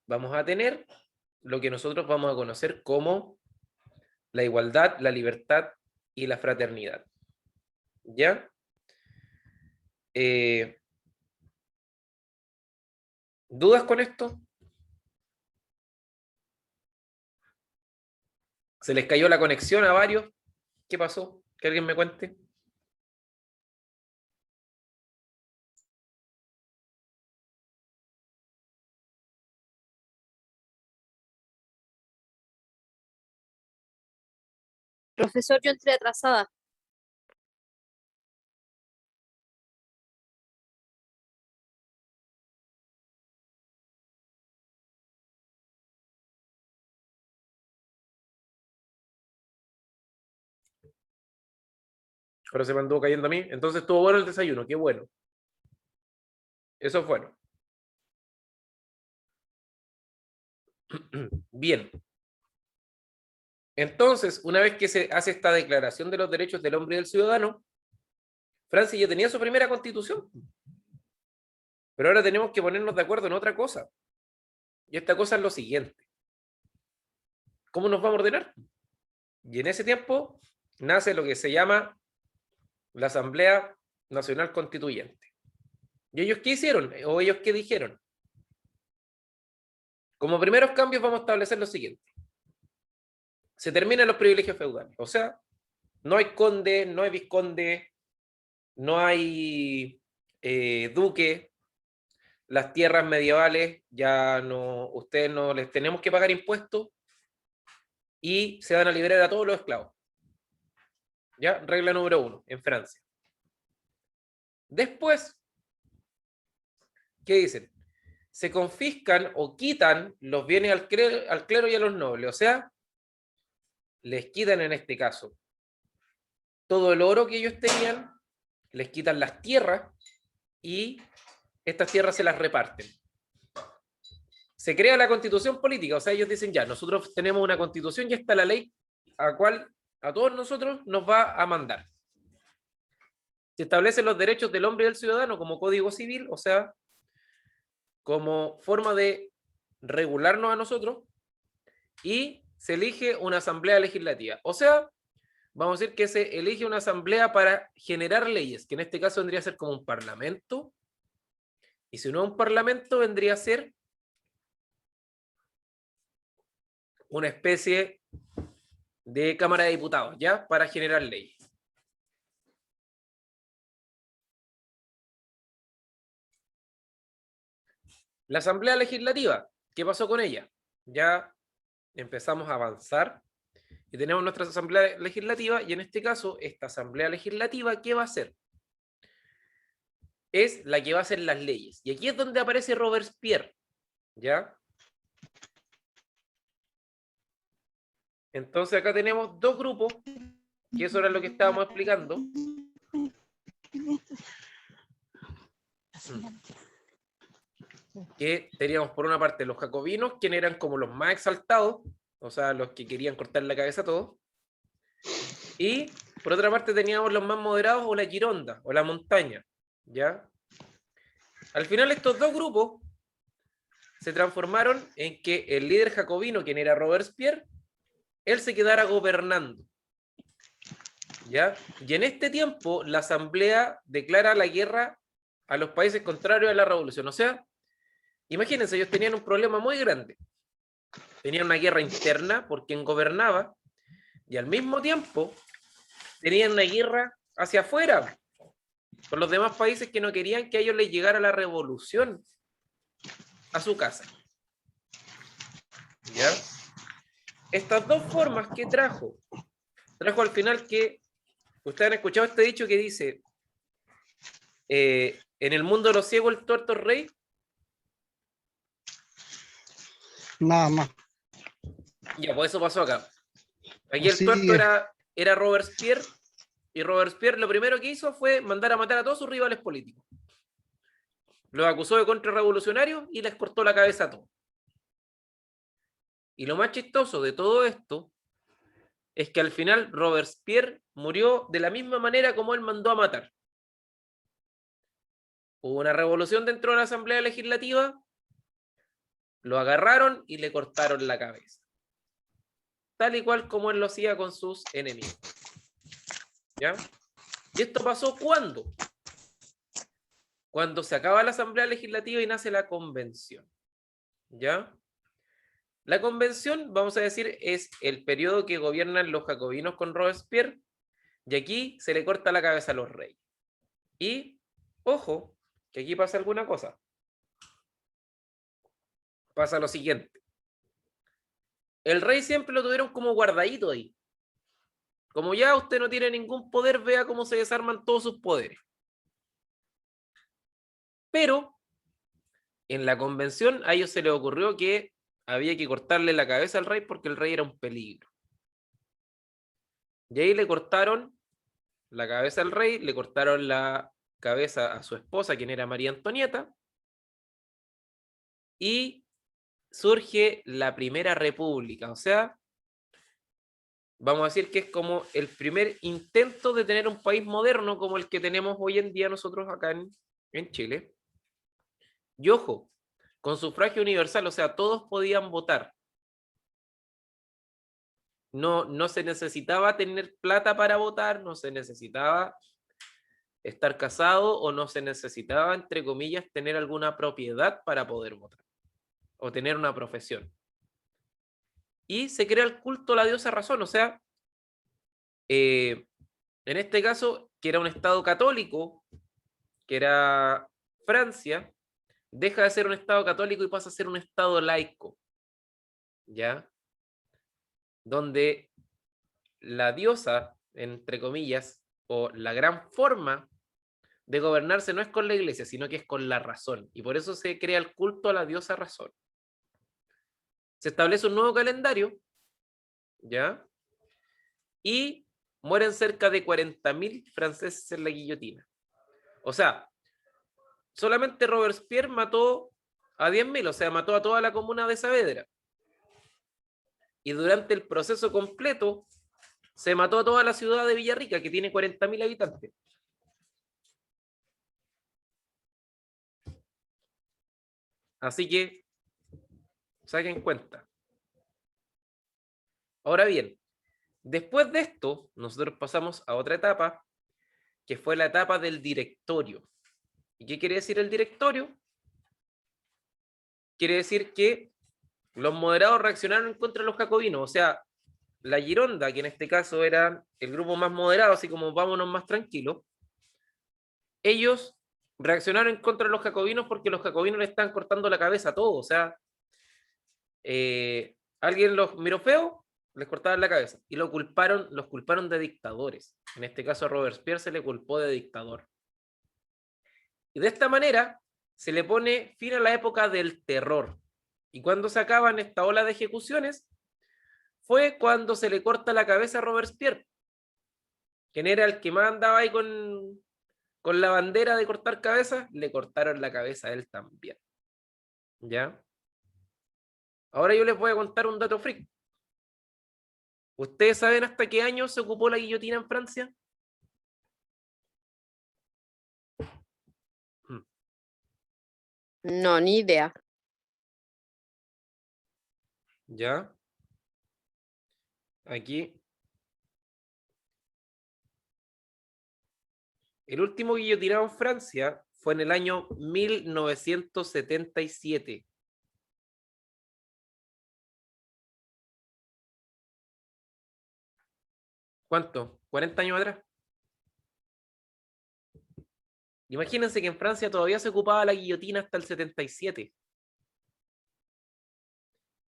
Vamos a tener lo que nosotros vamos a conocer como la igualdad, la libertad y la fraternidad, ¿ya? ¿Dudas con esto? ¿Se les cayó la conexión a varios? ¿Qué pasó? Que alguien me cuente. Profesor, yo entré atrasada. Ahora se me anduvo cayendo a mí. Entonces estuvo bueno el desayuno, qué bueno. Eso es bueno. Bien. Entonces, una vez que se hace esta declaración de los derechos del hombre y del ciudadano, Francia ya tenía su primera constitución. Pero ahora tenemos que ponernos de acuerdo en otra cosa. Y esta cosa es lo siguiente. ¿Cómo nos vamos a ordenar? Y en ese tiempo nace lo que se llama la Asamblea Nacional Constituyente. ¿Y ellos qué hicieron? ¿O ellos qué dijeron? Como primeros cambios vamos a establecer lo siguiente. Se terminan los privilegios feudales. O sea, no hay conde, no hay vizconde, no hay duque. Las tierras medievales ya no, ustedes no les tenemos que pagar impuestos y se van a liberar a todos los esclavos. ¿Ya? Regla número 1 en Francia. Después, ¿qué dicen? Se confiscan o quitan los bienes al clero y a los nobles. O sea, les quitan en este caso todo el oro que ellos tenían, les quitan las tierras y estas tierras se las reparten. Se crea la constitución política, o sea, ellos dicen ya, nosotros tenemos una constitución y está la ley a cual a todos nosotros nos va a mandar. Se establecen los derechos del hombre y del ciudadano como código civil, o sea, como forma de regularnos a nosotros, y se elige una asamblea legislativa. O sea, vamos a decir que se elige una asamblea para generar leyes, que en este caso vendría a ser como un parlamento, Y si no es un parlamento, vendría a ser una especie de Cámara de Diputados, ¿ya? Para generar leyes. La Asamblea Legislativa, ¿qué pasó con ella? Ya empezamos a avanzar y tenemos nuestra Asamblea Legislativa, y en este caso, esta Asamblea Legislativa, ¿qué va a hacer? Es la que va a hacer las leyes. Y aquí es donde aparece Robespierre, ¿ya? Entonces acá tenemos dos grupos, que eso era lo que estábamos explicando. Que teníamos por una parte los jacobinos, quienes eran como los más exaltados, o sea, los que querían cortar la cabeza a todos. Y por otra parte teníamos los más moderados, o la Gironda, o la montaña, ¿ya? Al final estos dos grupos se transformaron en que el líder jacobino, quien era Robespierre, él se quedara gobernando, ¿ya? Y en este tiempo la Asamblea declara la guerra a los países contrarios a la revolución. O sea, imagínense, ellos tenían un problema muy grande. Tenían una guerra interna por quien gobernaba, y al mismo tiempo tenían una guerra hacia afuera, con los demás países que no querían que a ellos les llegara la revolución a su casa. ¿Ya? Estas dos formas que trajo al final que, ustedes han escuchado este dicho que dice, en el mundo de los ciegos el tuerto es rey. Nada más. Ya, pues eso pasó acá. Aquí el Así tuerto es. era Robespierre, y Robespierre lo primero que hizo fue mandar a matar a todos sus rivales políticos. Los acusó de contrarrevolucionarios y les cortó la cabeza a todos. Y lo más chistoso de todo esto es que al final Robespierre murió de la misma manera como él mandó a matar. Hubo una revolución dentro de la Asamblea Legislativa, lo agarraron y le cortaron la cabeza. Tal y cual como él lo hacía con sus enemigos. ¿Ya? ¿Y esto pasó cuándo? Cuando se acaba la Asamblea Legislativa y nace la Convención. ¿Ya? La Convención, vamos a decir, es el periodo que gobiernan los jacobinos con Robespierre, y aquí se le corta la cabeza a los reyes. Y, ojo, que aquí pasa alguna cosa. Pasa lo siguiente. El rey siempre lo tuvieron como guardadito ahí. Como ya usted no tiene ningún poder, vea cómo se desarman todos sus poderes. Pero, en la Convención a ellos se les ocurrió que había que cortarle la cabeza al rey porque el rey era un peligro. Y ahí le cortaron la cabeza al rey, le cortaron la cabeza a su esposa, quien era María Antonieta, y surge la Primera República. O sea, vamos a decir que es como el primer intento de tener un país moderno como el que tenemos hoy en día nosotros acá en Chile. Y ojo, con sufragio universal, o sea, todos podían votar. No se necesitaba tener plata para votar, no se necesitaba estar casado, o no se necesitaba, entre comillas, tener alguna propiedad para poder votar, o tener una profesión. Y se crea el culto a la diosa razón, o sea, en este caso, que era un estado católico, que era Francia, deja de ser un estado católico y pasa a ser un estado laico, ¿ya? Donde la diosa, entre comillas, o la gran forma de gobernarse no es con la iglesia, sino que es con la razón. Y por eso se crea el culto a la diosa razón. Se establece un nuevo calendario, ¿ya? Y mueren cerca de 40.000 franceses en la guillotina. O sea, solamente Robespierre mató a 10.000, o sea, mató a toda la comuna de Saavedra. Y durante el proceso completo se mató a toda la ciudad de Villarrica, que tiene 40.000 habitantes. Así que saquen cuenta. Ahora bien, después de esto, nosotros pasamos a otra etapa, que fue la etapa del directorio. ¿Y qué quiere decir el directorio? quiere decir que los moderados reaccionaron en contra de los jacobinos, o sea, la Gironda, que en este caso era el grupo más moderado, así como vámonos más tranquilos, ellos reaccionaron en contra de los jacobinos porque los jacobinos le están cortando la cabeza a todos, o sea, alguien los miró feo, les cortaban la cabeza y los culparon de dictadores. En este caso a Robespierre se le culpó de dictador. Y de esta manera se le pone fin a la época del terror. Y cuando se acaban esta ola de ejecuciones, fue cuando se le corta la cabeza a Robespierre, quien era el que más andaba ahí con la bandera de cortar cabezas, le cortaron la cabeza a él también. ¿Ya? Ahora yo les voy a contar un dato freak. ¿Ustedes saben hasta qué año se ocupó la guillotina en Francia? No, ni idea. ¿Ya? Aquí. El último guillotinado en Francia fue en el año 1977. ¿Cuánto? ¿40 años atrás? Imagínense que en Francia todavía se ocupaba la guillotina hasta el 77.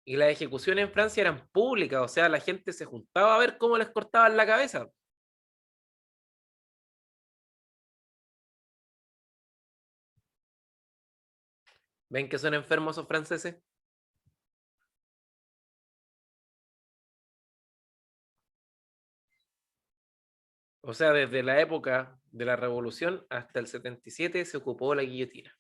Y las ejecuciones en Francia eran públicas, o sea, la gente se juntaba a ver cómo les cortaban la cabeza. ¿Ven que son enfermos esos franceses? O sea, desde la época de la Revolución hasta el 77 se ocupó la guillotina.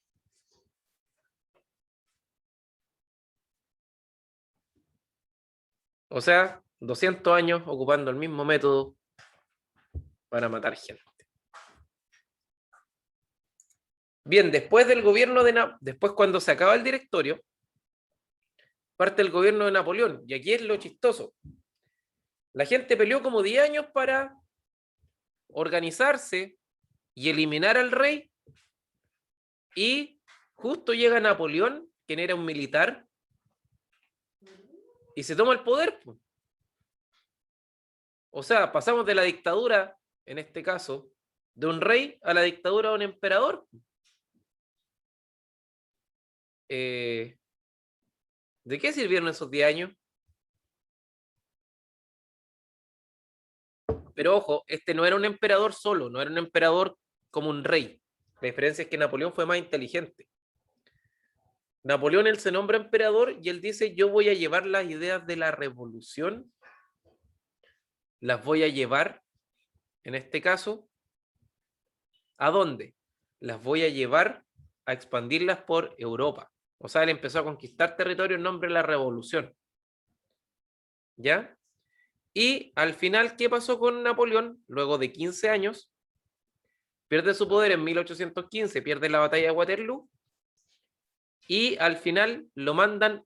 O sea, 200 años ocupando el mismo método para matar gente. Bien, después del gobierno después cuando se acaba el directorio, parte el gobierno de Napoleón. Y aquí es lo chistoso. La gente peleó como 10 años para organizarse y eliminar al rey. Y justo llega Napoleón, quien era un militar, y se toma el poder. O sea, pasamos de la dictadura, en este caso, de un rey a la dictadura de un emperador. ¿De qué sirvieron esos 10 años? Pero ojo, este no era un emperador solo, no era un emperador como un rey. La diferencia es que Napoleón fue más inteligente. Napoleón, él se nombra emperador y él dice, yo voy a llevar las ideas de la revolución, las voy a llevar, en este caso, ¿a dónde? Las voy a llevar a expandirlas por Europa. O sea, él empezó a conquistar territorio en nombre de la revolución. ¿Ya? Y al final, ¿qué pasó con Napoleón? Luego de 15 años, pierde su poder en 1815, pierde la batalla de Waterloo, y al final lo mandan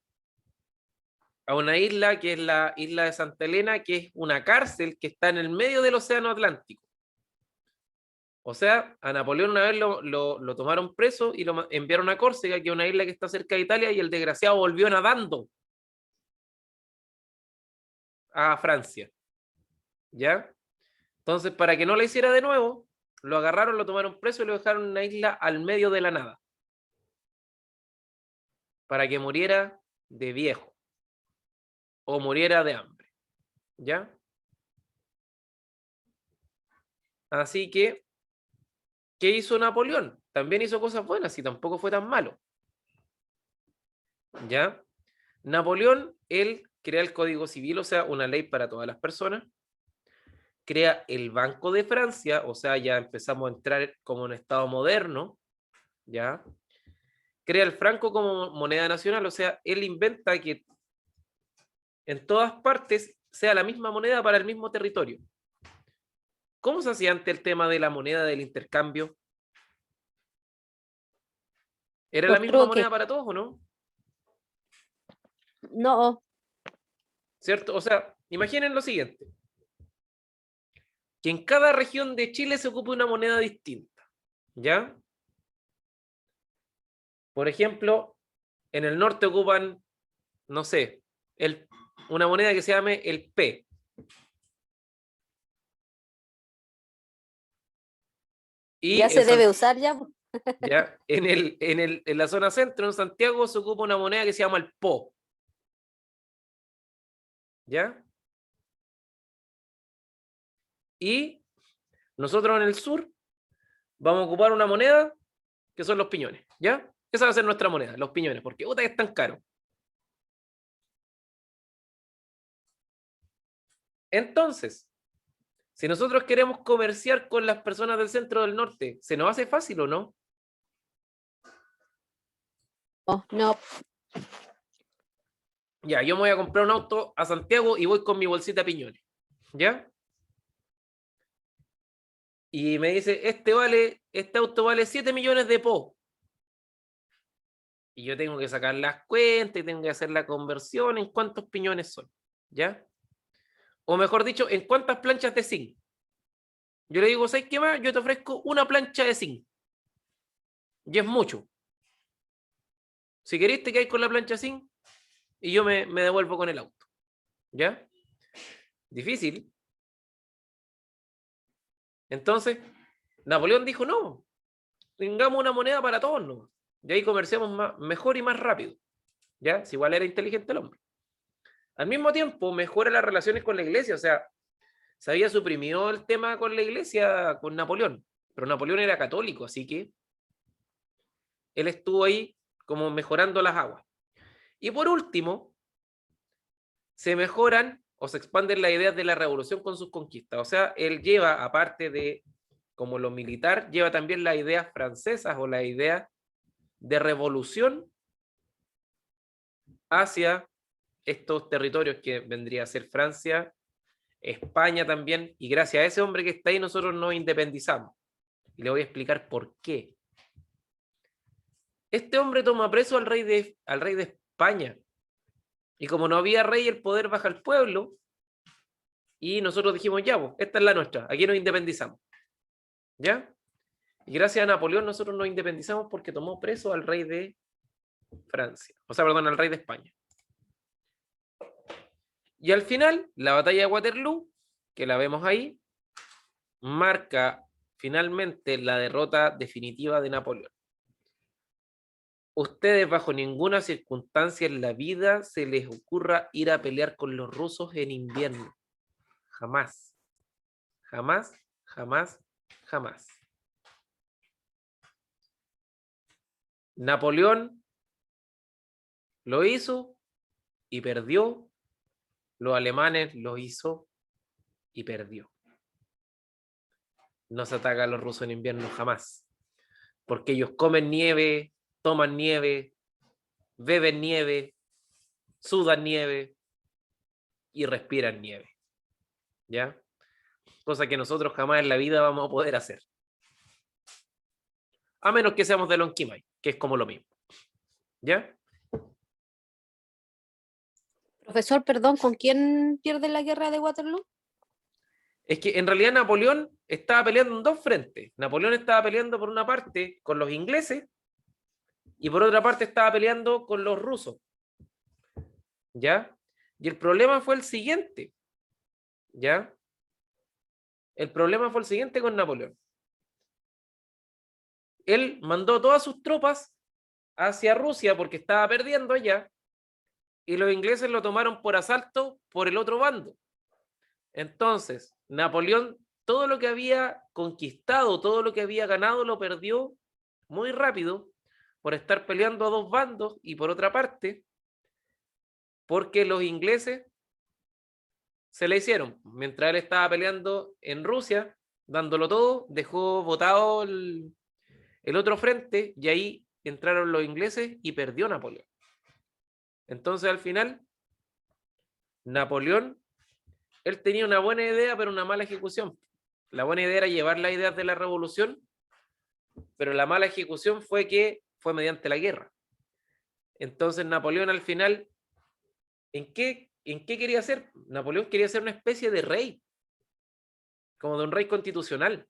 a una isla que es la isla de Santa Elena, que es una cárcel que está en el medio del océano Atlántico. O sea, a Napoleón una vez lo tomaron preso y lo enviaron a Córcega, que es una isla que está cerca de Italia, y el desgraciado volvió nadando a Francia. ¿Ya? Entonces, para que no lo hiciera de nuevo, lo agarraron, lo tomaron preso y lo dejaron en una isla al medio de la nada. Para que muriera de viejo. O muriera de hambre. ¿Ya? Así que, ¿qué hizo Napoleón? También hizo cosas buenas y tampoco fue tan malo. ¿Ya? Napoleón, él crea el Código Civil, o sea, una ley para todas las personas. Crea el Banco de Francia, o sea, ya empezamos a entrar como un Estado moderno. ¿Ya? Crea el franco como moneda nacional, o sea, él inventa que en todas partes sea la misma moneda para el mismo territorio. ¿Cómo se hacía ante el tema de la moneda del intercambio? ¿Era la Por misma troque. moneda para todos o no? No, ¿Cierto? O sea, imaginen lo siguiente. Que en cada región de Chile se ocupe una moneda distinta. ¿Ya? Por ejemplo, En el norte ocupan, no sé, una moneda que se llame el P. Y Ya se en debe usar ya. ¿ya? En la zona centro, en Santiago, se ocupa una moneda que se llama el PO. ¿Ya? Y nosotros en el sur vamos a ocupar una moneda que son los piñones. ¿Ya? Esa va a ser nuestra moneda, los piñones, porque puta que es tan caro. Entonces, si nosotros queremos comerciar con las personas del centro del norte, ¿se nos hace fácil o no? Oh, no, Ya, yo me voy a comprar un auto a Santiago y voy con mi bolsita de piñones. ¿Ya? Y me dice, este auto vale 7 millones de PO. Y yo tengo que sacar las cuentas y tengo que hacer la conversión en cuántos piñones son. ¿Ya? O mejor dicho, en cuántas planchas de zinc. Yo le digo, ¿sabes qué más? Yo te ofrezco una plancha de zinc. Y es mucho. Si queréis, te quedáis con la plancha de zinc y yo me devuelvo con el auto. ¿Ya? Difícil. Entonces, Napoleón dijo, no, tengamos una moneda para todos, ¿no? Y ahí comerciamos mejor y más rápido. ¿Ya? Si igual era inteligente el hombre. Al mismo tiempo, mejora las relaciones con la iglesia. O sea, se había suprimido el tema con la iglesia con Napoleón. Pero Napoleón era católico, así que él estuvo ahí como mejorando las aguas. Y por último, se mejoran o se expanden las ideas de la revolución con sus conquistas. O sea, él lleva, aparte de como lo militar, lleva también las ideas francesas o las ideas de revolución hacia estos territorios que vendría a ser Francia, España también, y gracias a ese hombre que está ahí nosotros nos independizamos. Y le voy a explicar por qué. Este hombre toma preso al rey de España, y como no había rey, el poder baja al pueblo, y nosotros dijimos, ya, pues, esta es la nuestra, aquí nos independizamos. ¿Ya? Y gracias a Napoleón nosotros nos independizamos porque tomó preso al rey de Francia, o sea, perdón, al rey de España. Y al final, la batalla de Waterloo, que la vemos ahí, marca finalmente la derrota definitiva de Napoleón. Ustedes bajo ninguna circunstancia en la vida se les ocurra ir a pelear con los rusos en invierno. Jamás. Jamás, jamás, jamás. Napoleón lo hizo y perdió. Los alemanes lo hizo y perdió. No se ataca a los rusos en invierno jamás. Porque ellos comen nieve, toman nieve, beben nieve, sudan nieve y respiran nieve. ¿Ya? Cosa que nosotros jamás en la vida vamos a poder hacer. A menos que seamos de Lonquimay, que es como lo mismo. ¿Ya? profesor, perdón, ¿con quién pierde la guerra de Waterloo? Es que en realidad Napoleón estaba peleando en dos frentes. Napoleón estaba peleando por una parte con los ingleses y por otra parte estaba peleando con los rusos. ¿Ya? Y el problema fue el siguiente. ¿Ya? El problema fue el siguiente con Napoleón. Él mandó todas sus tropas hacia Rusia porque estaba perdiendo allá y los ingleses lo tomaron por asalto por el otro bando. Entonces, Napoleón, todo lo que había conquistado, todo lo que había ganado, lo perdió muy rápido por estar peleando a dos bandos y por otra parte, porque los ingleses se le hicieron. Mientras él estaba peleando en Rusia, dándolo todo, dejó botado el otro frente y ahí entraron los ingleses y perdió Napoleón. Entonces, al final, Napoleón, él tenía una buena idea, pero una mala ejecución. La buena idea era llevar las ideas de la revolución, pero la mala ejecución fue que fue mediante la guerra. Entonces, Napoleón al final, ¿en qué quería ser? Napoleón quería ser una especie de rey, como de un rey constitucional.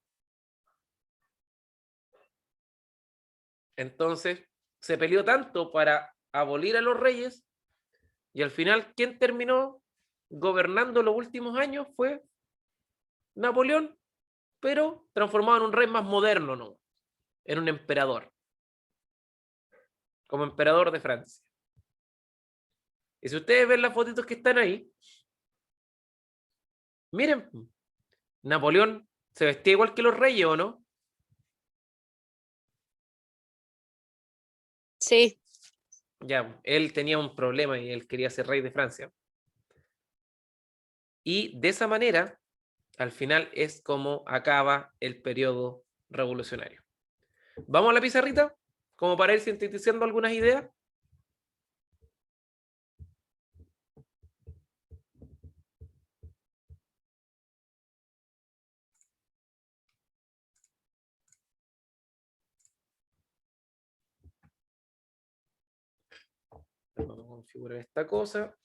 Entonces, se peleó tanto para abolir a los reyes, y al final, ¿quién terminó gobernando los últimos años? Fue Napoleón, pero transformado en un rey más moderno, ¿no? En un emperador, como emperador de Francia. Y si ustedes ven las fotitos que están ahí, miren, Napoleón se vestía igual que los reyes, ¿o no? Sí, Ya, él tenía un problema y él quería ser rey de Francia. Y de esa manera, al final es como acaba el periodo revolucionario. ¿Vamos a la pizarrita? Como para ir sintetizando algunas ideas. Vamos a configurar esta cosa.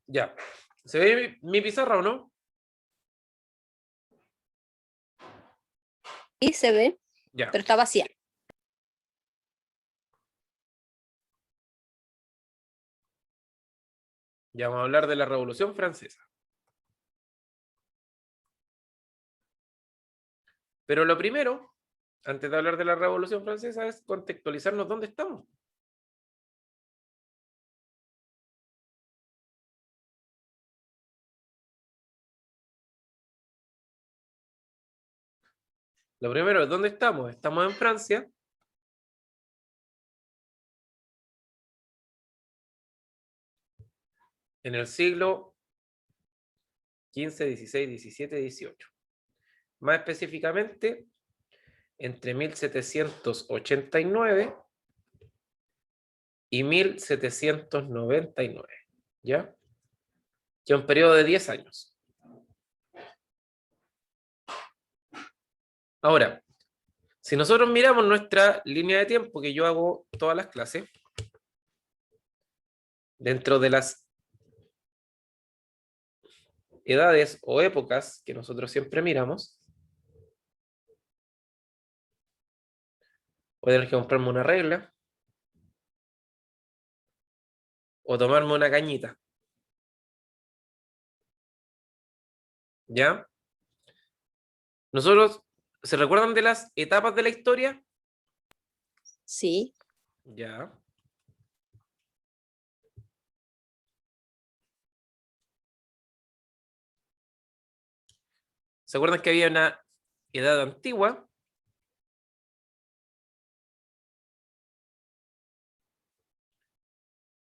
Ya. ¿Se ve mi pizarra o no? sí se ve, Ya. pero está vacía. Ya vamos a hablar de la Revolución Francesa. Pero lo primero, antes de hablar de la Revolución Francesa, es contextualizarnos dónde estamos. Lo primero es dónde estamos. Estamos en Francia. En el siglo XV, XVI, XVII, XVIII. Más específicamente, entre 1789 y 1799. ¿Ya? Que es un periodo de 10 años. Ahora, si nosotros miramos nuestra línea de tiempo, que yo hago todas las clases, dentro de las edades o épocas que nosotros siempre miramos, voy a tener que comprarme una regla o tomarme una cañita. ¿Ya? Nosotros, ¿se recuerdan de las etapas de la historia? Sí, Ya. ¿Se acuerdan que había una edad antigua?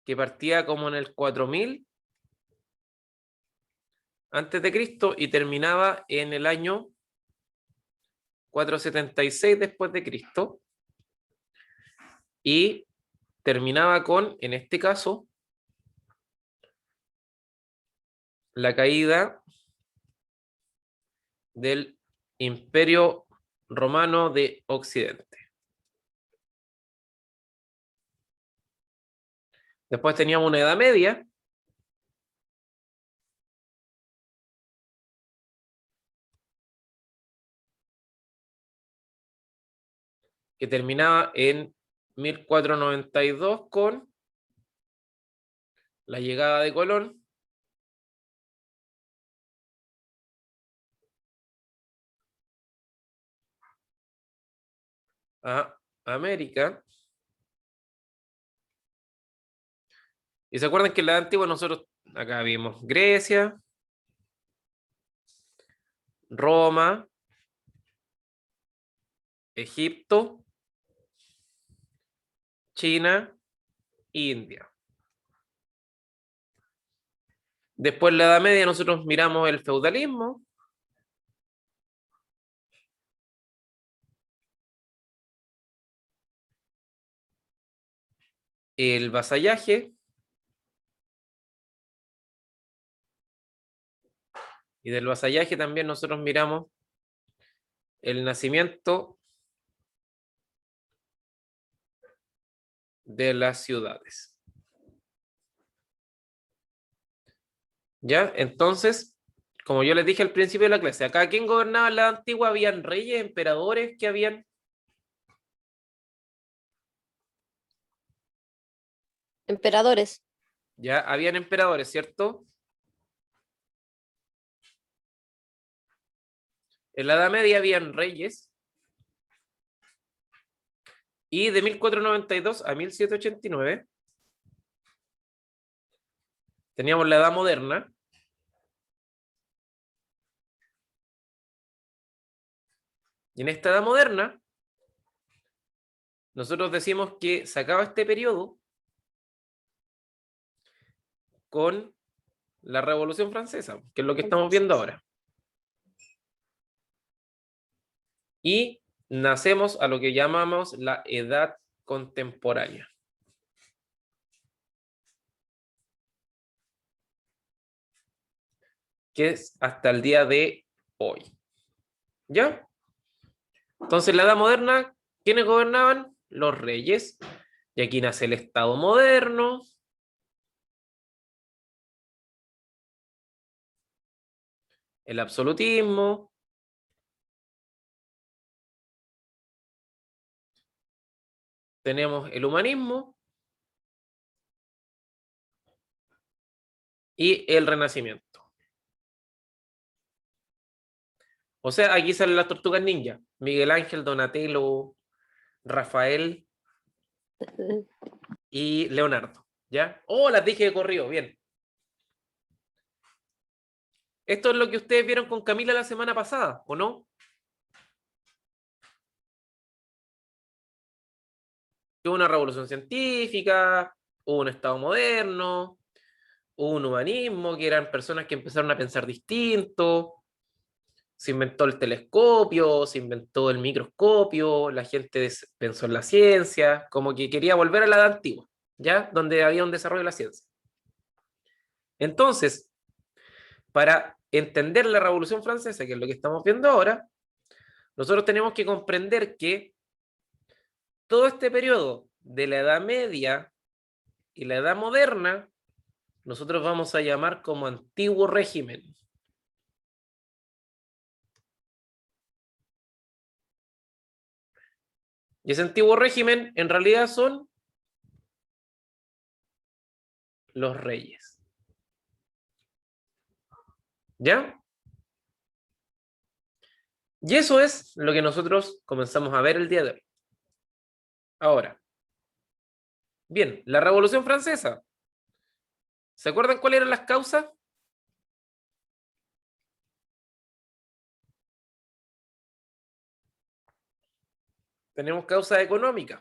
Que partía como en el 4000 antes de Cristo y terminaba en el año 476 después de Cristo. Y terminaba con, en este caso, la caída del Imperio Romano de Occidente. Después teníamos una Edad Media, que terminaba en 1492 con la llegada de Colón. A América. Y se acuerdan que en la Edad Antigua nosotros acá vimos Grecia, Roma, Egipto, China, India. Después en la Edad Media nosotros miramos el feudalismo. El vasallaje. Y del vasallaje también nosotros miramos el nacimiento de las ciudades. ¿Ya? Entonces, como yo les dije al principio de la clase, acá ¿quién gobernaba en la antigua? Habían reyes, emperadores, que habían... Emperadores. Ya, habían emperadores, ¿cierto? En la Edad Media habían reyes. Y de 1492 a 1789 teníamos la Edad Moderna. Y en esta Edad Moderna, nosotros decimos que se acaba este periodo con la Revolución Francesa, que es lo que estamos viendo ahora. Y nacemos a lo que llamamos la Edad Contemporánea. Que es hasta el día de hoy. ¿Ya? Entonces, la Edad Moderna, ¿quiénes gobernaban? Los reyes. Y aquí nace el Estado moderno. El absolutismo. Tenemos el humanismo. Y el Renacimiento. O sea, aquí salen las tortugas ninja. Miguel Ángel, Donatello, Rafael y Leonardo. ¿Ya? Oh, las dije de corrido, bien. Esto es lo que ustedes vieron con Camila la semana pasada, ¿o no? Hubo una revolución científica, hubo un Estado moderno, hubo un humanismo, que eran personas que empezaron a pensar distinto, se inventó el telescopio, se inventó el microscopio, la gente pensó en la ciencia, como que quería volver a la edad antigua, ¿ya? Donde había un desarrollo de la ciencia. Entonces, para entender la Revolución Francesa, que es lo que estamos viendo ahora, nosotros tenemos que comprender que todo este periodo de la Edad Media y la Edad Moderna, nosotros vamos a llamar como antiguo régimen. Y ese antiguo régimen en realidad son los reyes. ¿Ya? Y eso es lo que nosotros comenzamos a ver el día de hoy. Ahora, bien, la Revolución Francesa. ¿Se acuerdan cuáles eran las causas? Tenemos causas económicas.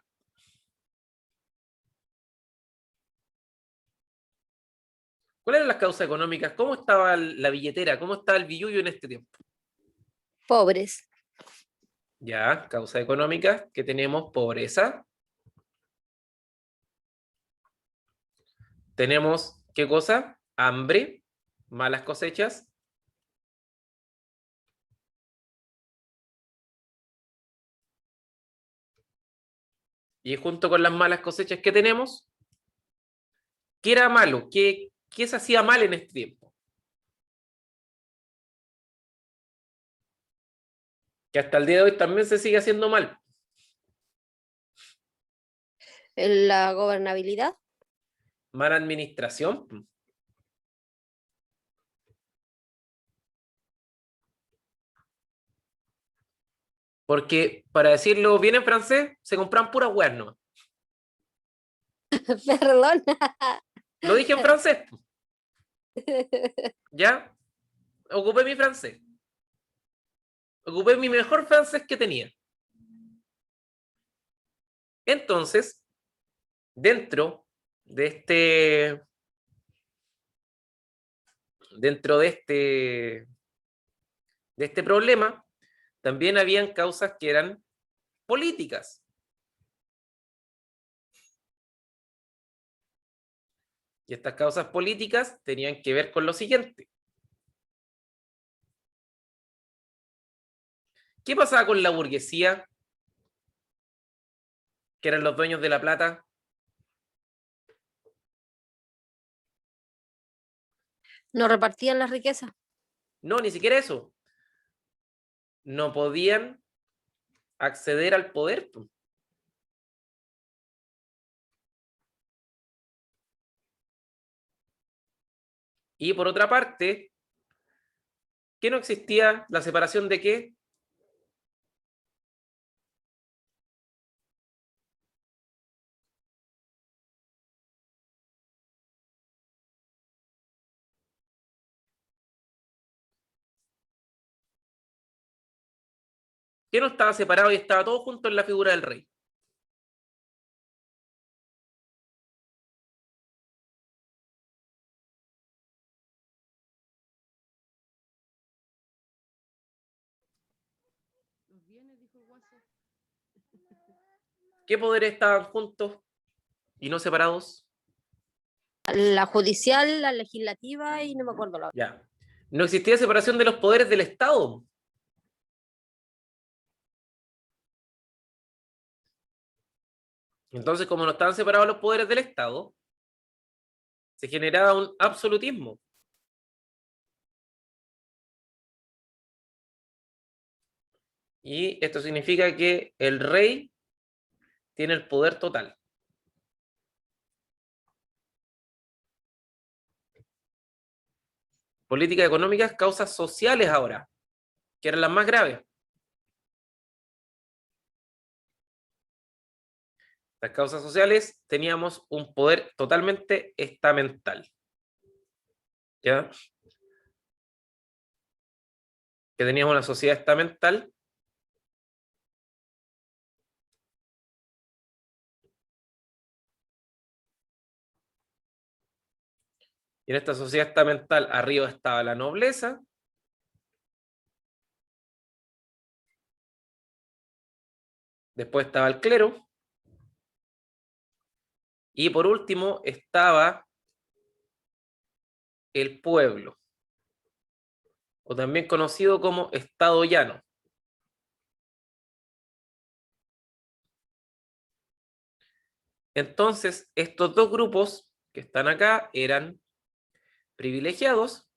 ¿Cuáles eran las causas económicas? ¿Cómo estaba la billetera? ¿Cómo estaba el billuyo en este tiempo? Pobres. Ya, causas económicas, que tenemos pobreza. Tenemos, ¿qué cosa? Hambre, malas cosechas. Y junto con las malas cosechas que tenemos, ¿qué era malo? ¿Qué se hacía mal en este tiempo? Que hasta el día de hoy también se sigue haciendo mal. La gobernabilidad. Mala administración. Porque, para decirlo bien en francés, se compran puras weas, ¿no? Perdón. Lo dije en francés, ¿ya? Ocupé mi francés. Ocupé mi mejor francés que tenía. Entonces, dentro de este... Dentro de este problema, también habían causas que eran políticas. Y estas causas políticas tenían que ver con lo siguiente. ¿Qué pasaba con la burguesía, que eran los dueños de la plata? No repartían las riquezas. No, ni siquiera eso. No podían acceder al poder. Y por otra parte, ¿qué no existía? ¿La separación de qué? ¿Qué no estaba separado y estaba todo junto en la figura del rey? ¿Qué poderes estaban juntos y no separados? La judicial, la legislativa y no me acuerdo la otra. Ya. No existía separación de los poderes del Estado. Entonces, como no estaban separados los poderes del Estado, se generaba un absolutismo. Y esto significa que el rey tiene el poder total. Políticas económicas, causas sociales ahora, que eran las más graves. Las causas sociales teníamos un poder totalmente estamental. ¿Ya? Que teníamos una sociedad estamental y en esta sociedad estamental arriba estaba la nobleza, después estaba el clero y por último estaba el pueblo, o también conocido como estado llano. Entonces, estos dos grupos que están acá eran privilegiados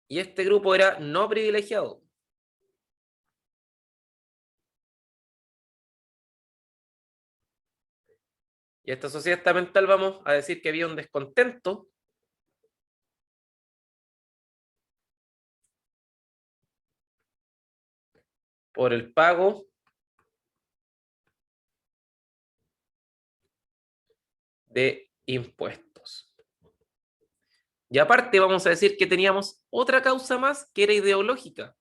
y este grupo era no privilegiado. Y esta sociedad estamental vamos a decir que había un descontento por el pago de impuestos. Y aparte vamos a decir que teníamos otra causa más que era ideológica.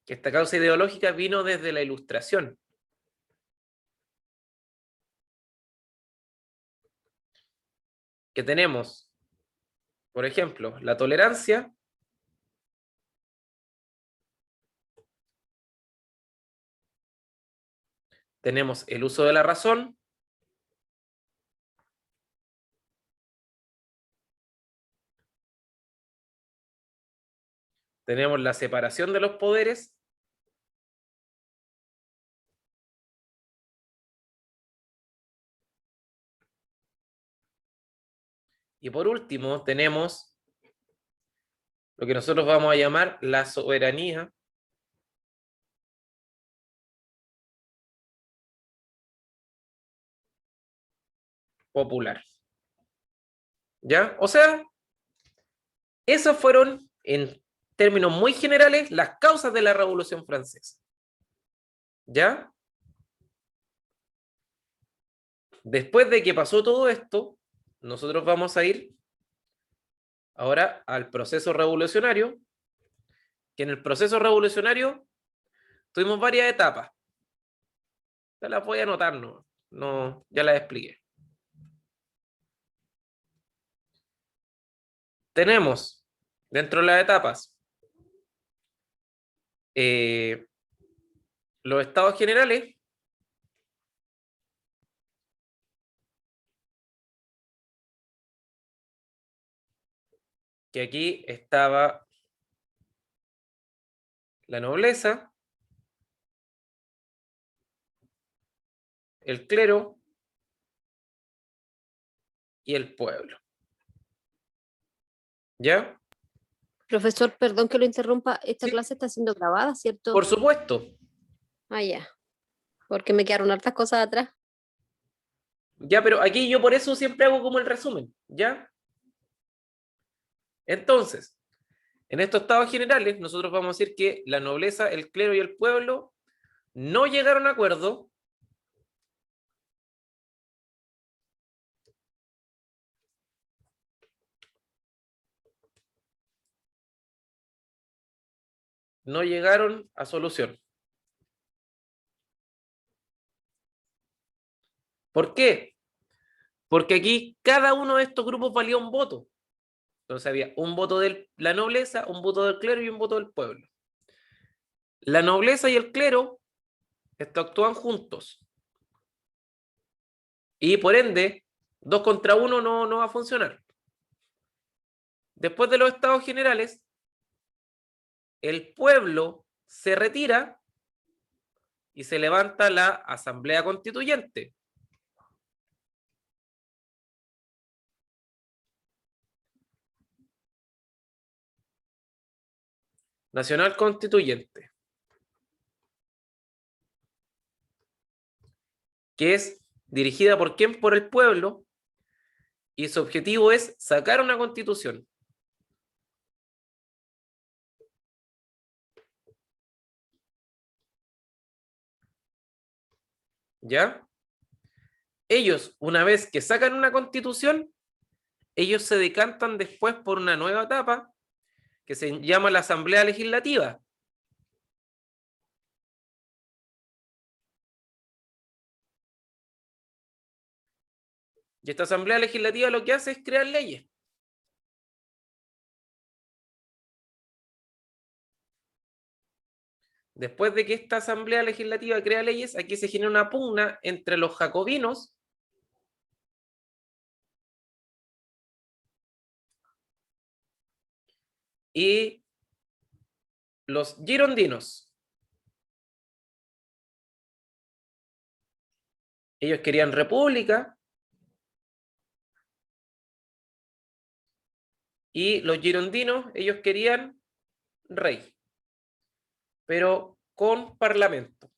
Que esta causa ideológica vino desde la Ilustración. Que tenemos, por ejemplo, la tolerancia, tenemos el uso de la razón, tenemos la separación de los poderes, y por último tenemos lo que nosotros vamos a llamar la soberanía popular. ¿Ya? O sea, esas fueron, en términos muy generales, las causas de la Revolución Francesa. ¿Ya? Después de que pasó todo esto, nosotros vamos a ir ahora al proceso revolucionario, que en el proceso revolucionario tuvimos varias etapas. Ya las voy a anotar, no, ya las expliqué. Tenemos dentro de las etapas los estados generales, que aquí estaba la nobleza, el clero y el pueblo. ¿Ya? Profesor, perdón que lo interrumpa, esta Sí. clase está siendo grabada, ¿cierto? Por supuesto. Ah, ya. Porque me quedaron hartas cosas atrás. Ya, pero aquí yo por eso siempre hago como el resumen, ¿ya? Entonces, en estos estados generales, nosotros vamos a decir que la nobleza, el clero y el pueblo no llegaron a acuerdo no llegaron a solución. ¿Por qué? Porque aquí cada uno de estos grupos valía un voto. Entonces había un voto de la nobleza, un voto del clero y un voto del pueblo. La nobleza y el clero actúan juntos. Y por ende, 2 contra 1 no va a funcionar. Después de los estados generales, el pueblo se retira y se levanta la Asamblea Constituyente. Nacional Constituyente. Que es dirigida por quién? Por el pueblo. Y su objetivo es sacar una constitución. ¿Ya? Ellos, una vez que sacan una constitución, ellos se decantan después por una nueva etapa que se llama la Asamblea Legislativa. Y esta Asamblea Legislativa lo que hace es crear leyes. Después de que esta Asamblea Legislativa crea leyes, aquí se genera una pugna entre los jacobinos y los girondinos. Ellos querían república y los girondinos, ellos querían rey, pero con parlamento.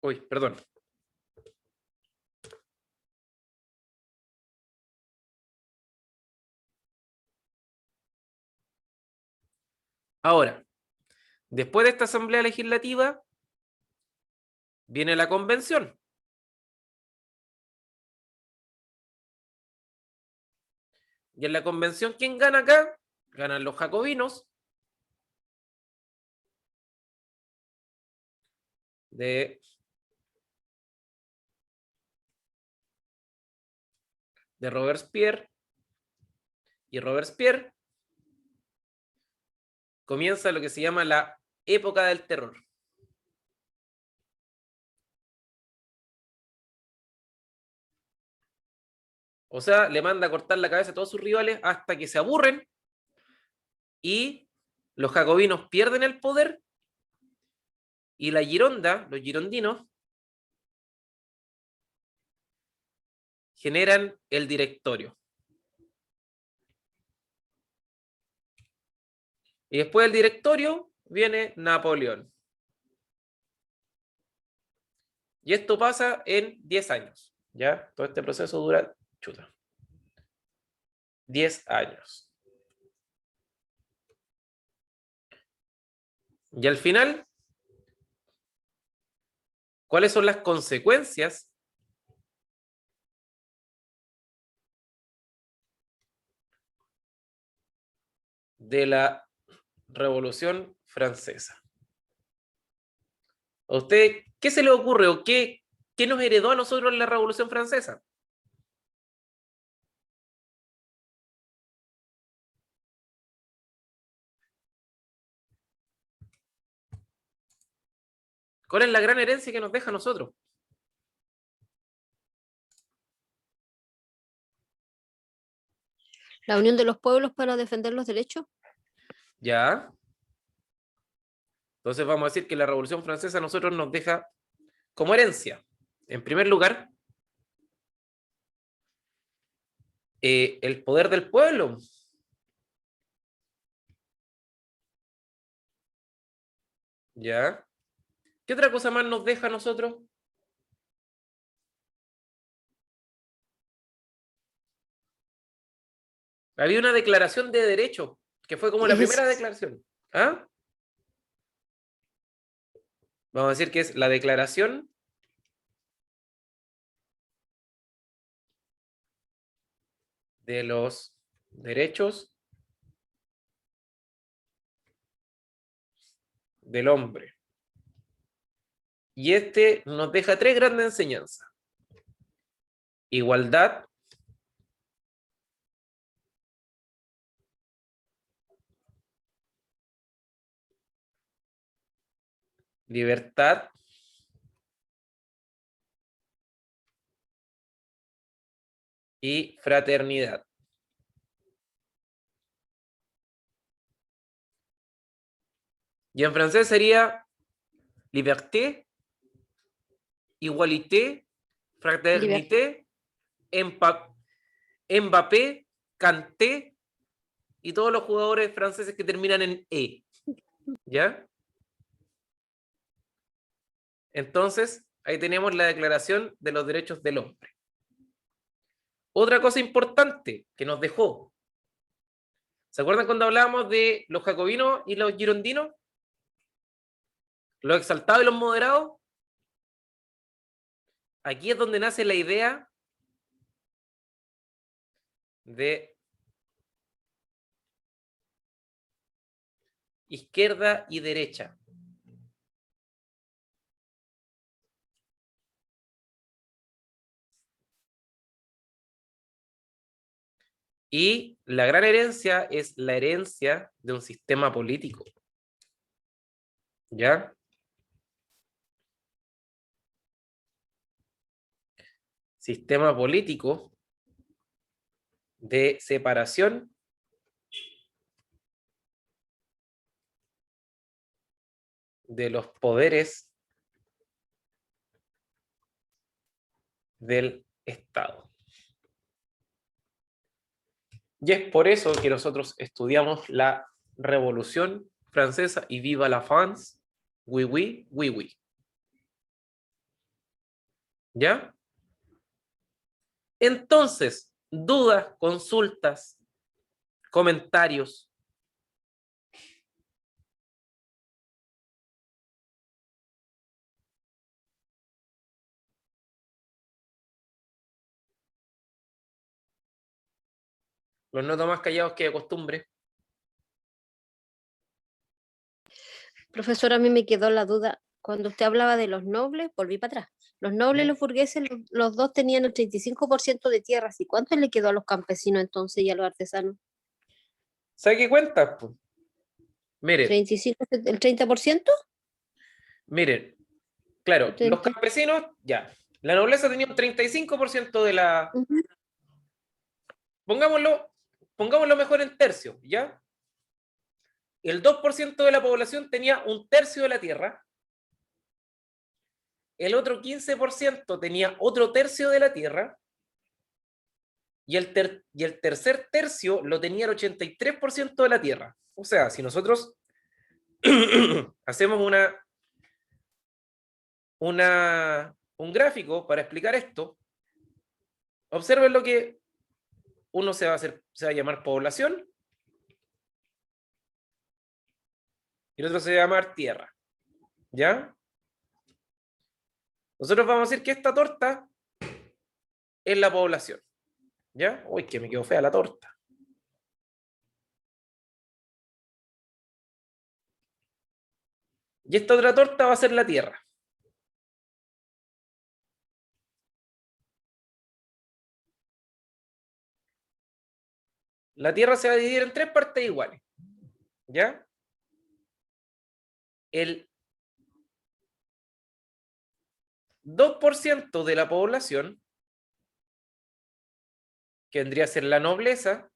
Uy, perdón. Ahora, después de esta Asamblea Legislativa, viene la convención. Y en la convención, ¿quién gana acá? Ganan los jacobinos de Robespierre. Y Robespierre comienza lo que se llama la época del terror. O sea, le manda a cortar la cabeza a todos sus rivales hasta que se aburren y los jacobinos pierden el poder y la Gironda, los girondinos, generan el directorio. Y después del directorio viene Napoleón. Y esto pasa en 10 años. ¿Ya? Todo este proceso dura, 10 años. Y al final, ¿cuáles son las consecuencias de la Revolución Francesa? ¿A usted qué se le ocurre o qué nos heredó a nosotros la Revolución Francesa? ¿Cuál es la gran herencia que nos deja a nosotros? La unión de los pueblos para defender los derechos. Ya. Entonces vamos a decir que la Revolución Francesa a nosotros nos deja como herencia, en primer lugar, el poder del pueblo. ¿Ya? ¿Qué otra cosa más nos deja a nosotros? Había una declaración de derechos, que fue como la primera declaración. ¿Ah? Vamos a decir que es la declaración de los derechos del hombre. Y este nos deja tres grandes enseñanzas. Igualdad, libertad y fraternidad. Y en francés sería liberté, igualité, fraternité, Mbappé, Kanté y todos los jugadores franceses que terminan en E. ¿Ya? Entonces, ahí tenemos la Declaración de los Derechos del Hombre. Otra cosa importante que nos dejó. ¿Se acuerdan cuando hablábamos de los jacobinos y los girondinos? Los exaltados y los moderados. Aquí es donde nace la idea de izquierda y derecha. Y la gran herencia es la herencia de un sistema político. ¿Ya? Sistema político de separación de los poderes del Estado. Y es por eso que nosotros estudiamos la Revolución Francesa y viva la France, oui, oui, oui, oui. ¿Ya? Entonces, dudas, consultas, comentarios. Los noto más callados que de costumbre. Profesor, a mí me quedó la duda. Cuando usted hablaba de los nobles, volví para atrás. Los nobles y los burgueses, los dos tenían el 35% de tierras. ¿Y cuánto le quedó a los campesinos entonces y a los artesanos? ¿Sabe qué cuenta? Miren, 35, ¿el 30%? miren, claro, El 30. los campesinos, ya. La nobleza tenía un 35% de la... Ujú. Pongámoslo mejor en tercio, ¿ya? El 2% de la población tenía un tercio de la tierra. El otro 15% tenía otro tercio de la tierra. Y el tercer tercio lo tenía el 83% de la tierra. O sea, si nosotros hacemos un gráfico para explicar esto, observen lo que uno se va a llamar población y el otro se va a llamar tierra. ¿Ya? Nosotros vamos a decir que esta torta es la población. ¿Ya? Uy, que me quedó fea la torta. Y esta otra torta va a ser la tierra. La tierra se va a dividir en 3 partes iguales. ¿Ya? El 2% de la población, que vendría a ser la nobleza,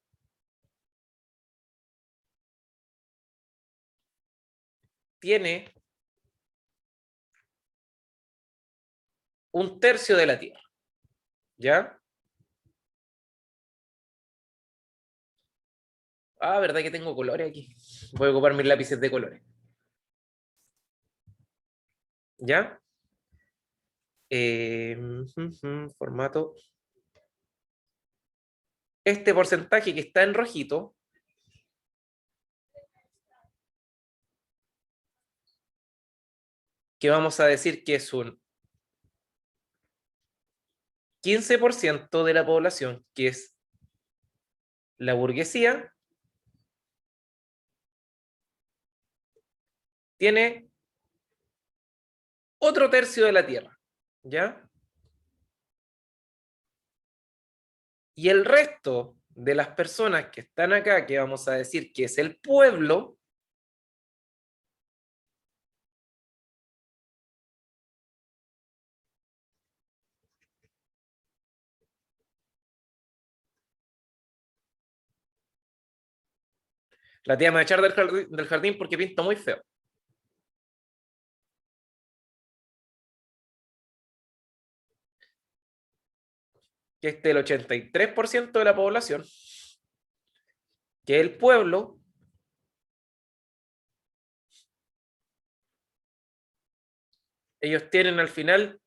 tiene 1/3 de la tierra. ¿Ya? Ah, verdad que tengo colores aquí. Voy a ocupar mis lápices de colores. ¿Ya? Formato. Este porcentaje que está en rojito que vamos a decir que es un 15% de la población, que es la burguesía, tiene otro tercio de la tierra, ¿ya? Y el resto de las personas que están acá, que vamos a decir que es el pueblo, la tía me va a echar del jardín porque pinta muy feo. Que este el 83% de la población, que el pueblo, ellos tienen al final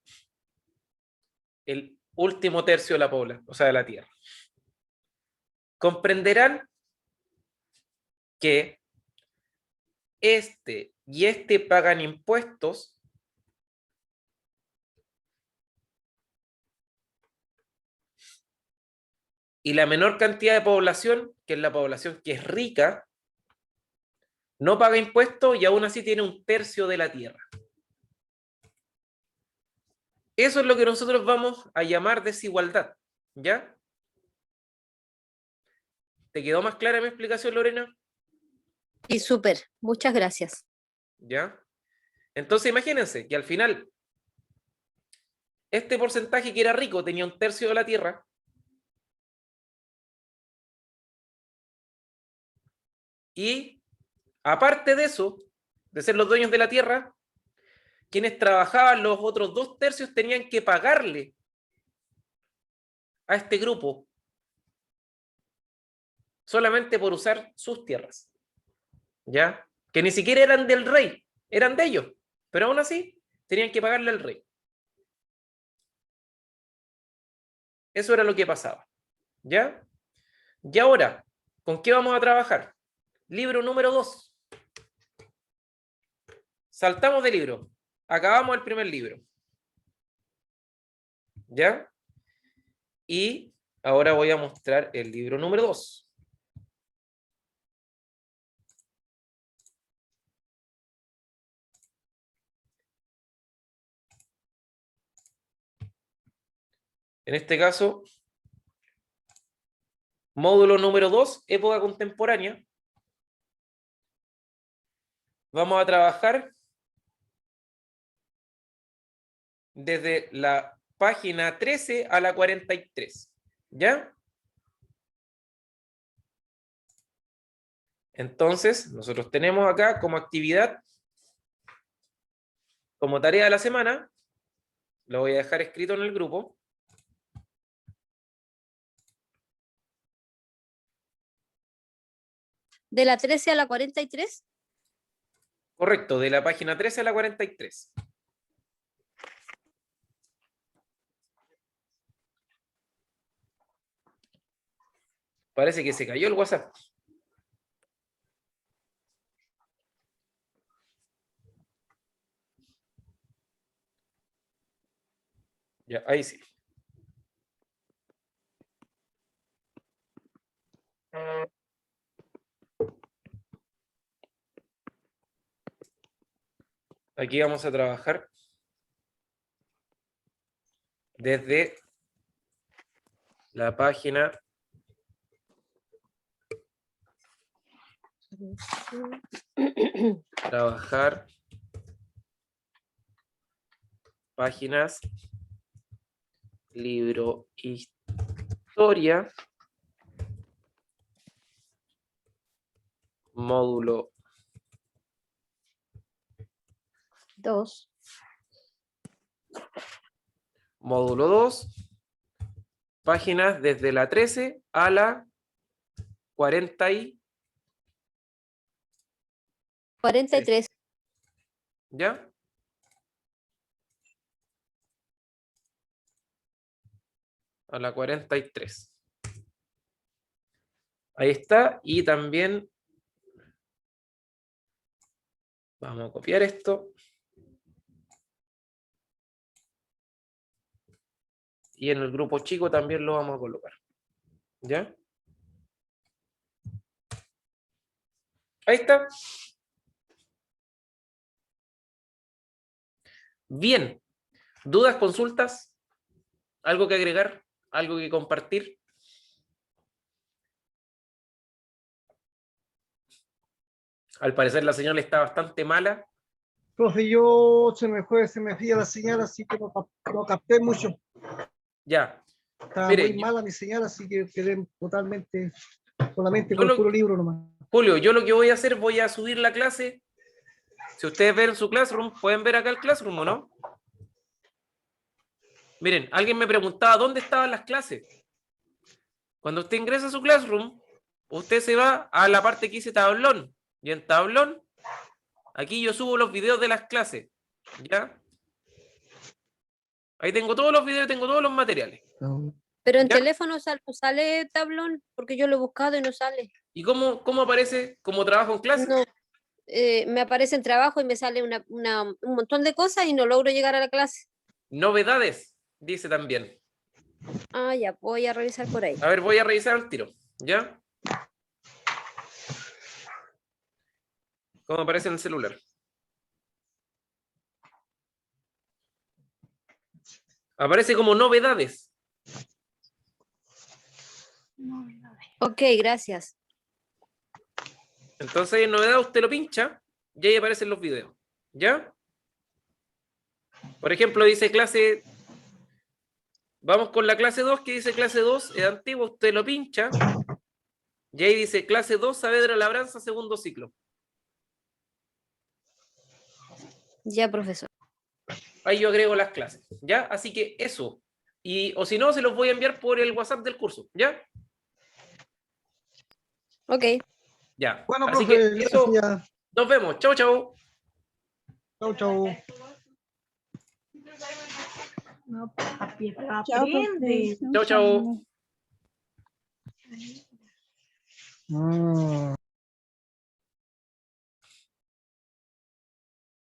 el último tercio de la población, o sea, de la tierra. Comprenderán que este y este pagan impuestos y la menor cantidad de población, que es la población que es rica, no paga impuestos y aún así tiene 1/3 de la tierra. Eso es lo que nosotros vamos a llamar desigualdad, ¿ya? ¿Te quedó más clara mi explicación, Lorena? Y súper, muchas gracias. ¿Ya? Entonces imagínense que al final este porcentaje que era rico tenía 1/3 de la tierra y aparte de eso, de ser los dueños de la tierra, quienes trabajaban los otros 2/3 tenían que pagarle a este grupo solamente por usar sus tierras, ¿ya? Que ni siquiera eran del rey, eran de ellos, pero aún así tenían que pagarle al rey. Eso era lo que pasaba, ¿ya? Y ahora, ¿con qué vamos a trabajar? Libro número 2. Saltamos de libro. Acabamos el primer libro. ¿Ya? Y ahora voy a mostrar el libro número 2. En este caso, módulo número 2, época contemporánea. Vamos a trabajar desde la página 13 a la 43. ¿Ya? Entonces, nosotros tenemos acá como actividad, como tarea de la semana, lo voy a dejar escrito en el grupo. ¿De la 13 a la 43? Correcto, de la página 13 a la 43. Parece que se cayó el WhatsApp. Ya, ahí sí. Aquí vamos a trabajar desde la página trabajar páginas, libro, historia, módulo 2. módulo 2, páginas desde la 13 a la 43. ¿Ya? A la 43. Ahí está. Y también vamos a copiar esto. Y en el grupo chico también lo vamos a colocar. ¿Ya? Ahí está. Bien. ¿Dudas, consultas? ¿Algo que agregar? ¿Algo que compartir? Al parecer la señal está bastante mala. Profe, se me fue la señal, así que no capté mucho. Ya. Estaba Mire, muy mala mi señal, así que quedé totalmente, solamente Yo con lo- el puro libro nomás. Julio, yo lo que voy a hacer, voy a subir la clase. Si ustedes ven su Classroom, pueden ver acá el Classroom, ¿o no? Miren, alguien me preguntaba dónde estaban las clases. Cuando usted ingresa a su Classroom, usted se va a la parte que dice tablón. Y en tablón, aquí yo subo los videos de las clases. ¿Ya? Ahí tengo todos los videos, tengo todos los materiales. Pero en ¿Ya? teléfono no sale tablón, porque yo lo he buscado y no sale. ¿Y cómo aparece como trabajo en clase? No, me aparece en trabajo y me sale un montón de cosas y no logro llegar a la clase. Novedades, dice también. Ah, ya, voy a revisar por ahí. A ver, voy a revisar el tiro. ¿Ya? ¿Cómo aparece en el celular? Aparece como novedades. Ok, gracias. Entonces en novedad usted lo pincha y ahí aparecen los videos. ¿Ya? Por ejemplo, dice clase... Vamos con la clase 2, que dice clase 2, es antiguo, usted lo pincha. Y ahí dice clase 2, Saavedra Labranza, segundo ciclo. Ya, profesor. Ahí yo agrego las clases. ¿Ya? Así que eso. O si no, se los voy a enviar por el WhatsApp del curso. ¿Ya? Ok. Ya. Bueno, Así profe, que eso, gracias. nos vemos. Chau, chau. Chau, chau. No, papi, pero Chao, aprende. profe. Chau, chau. Ah.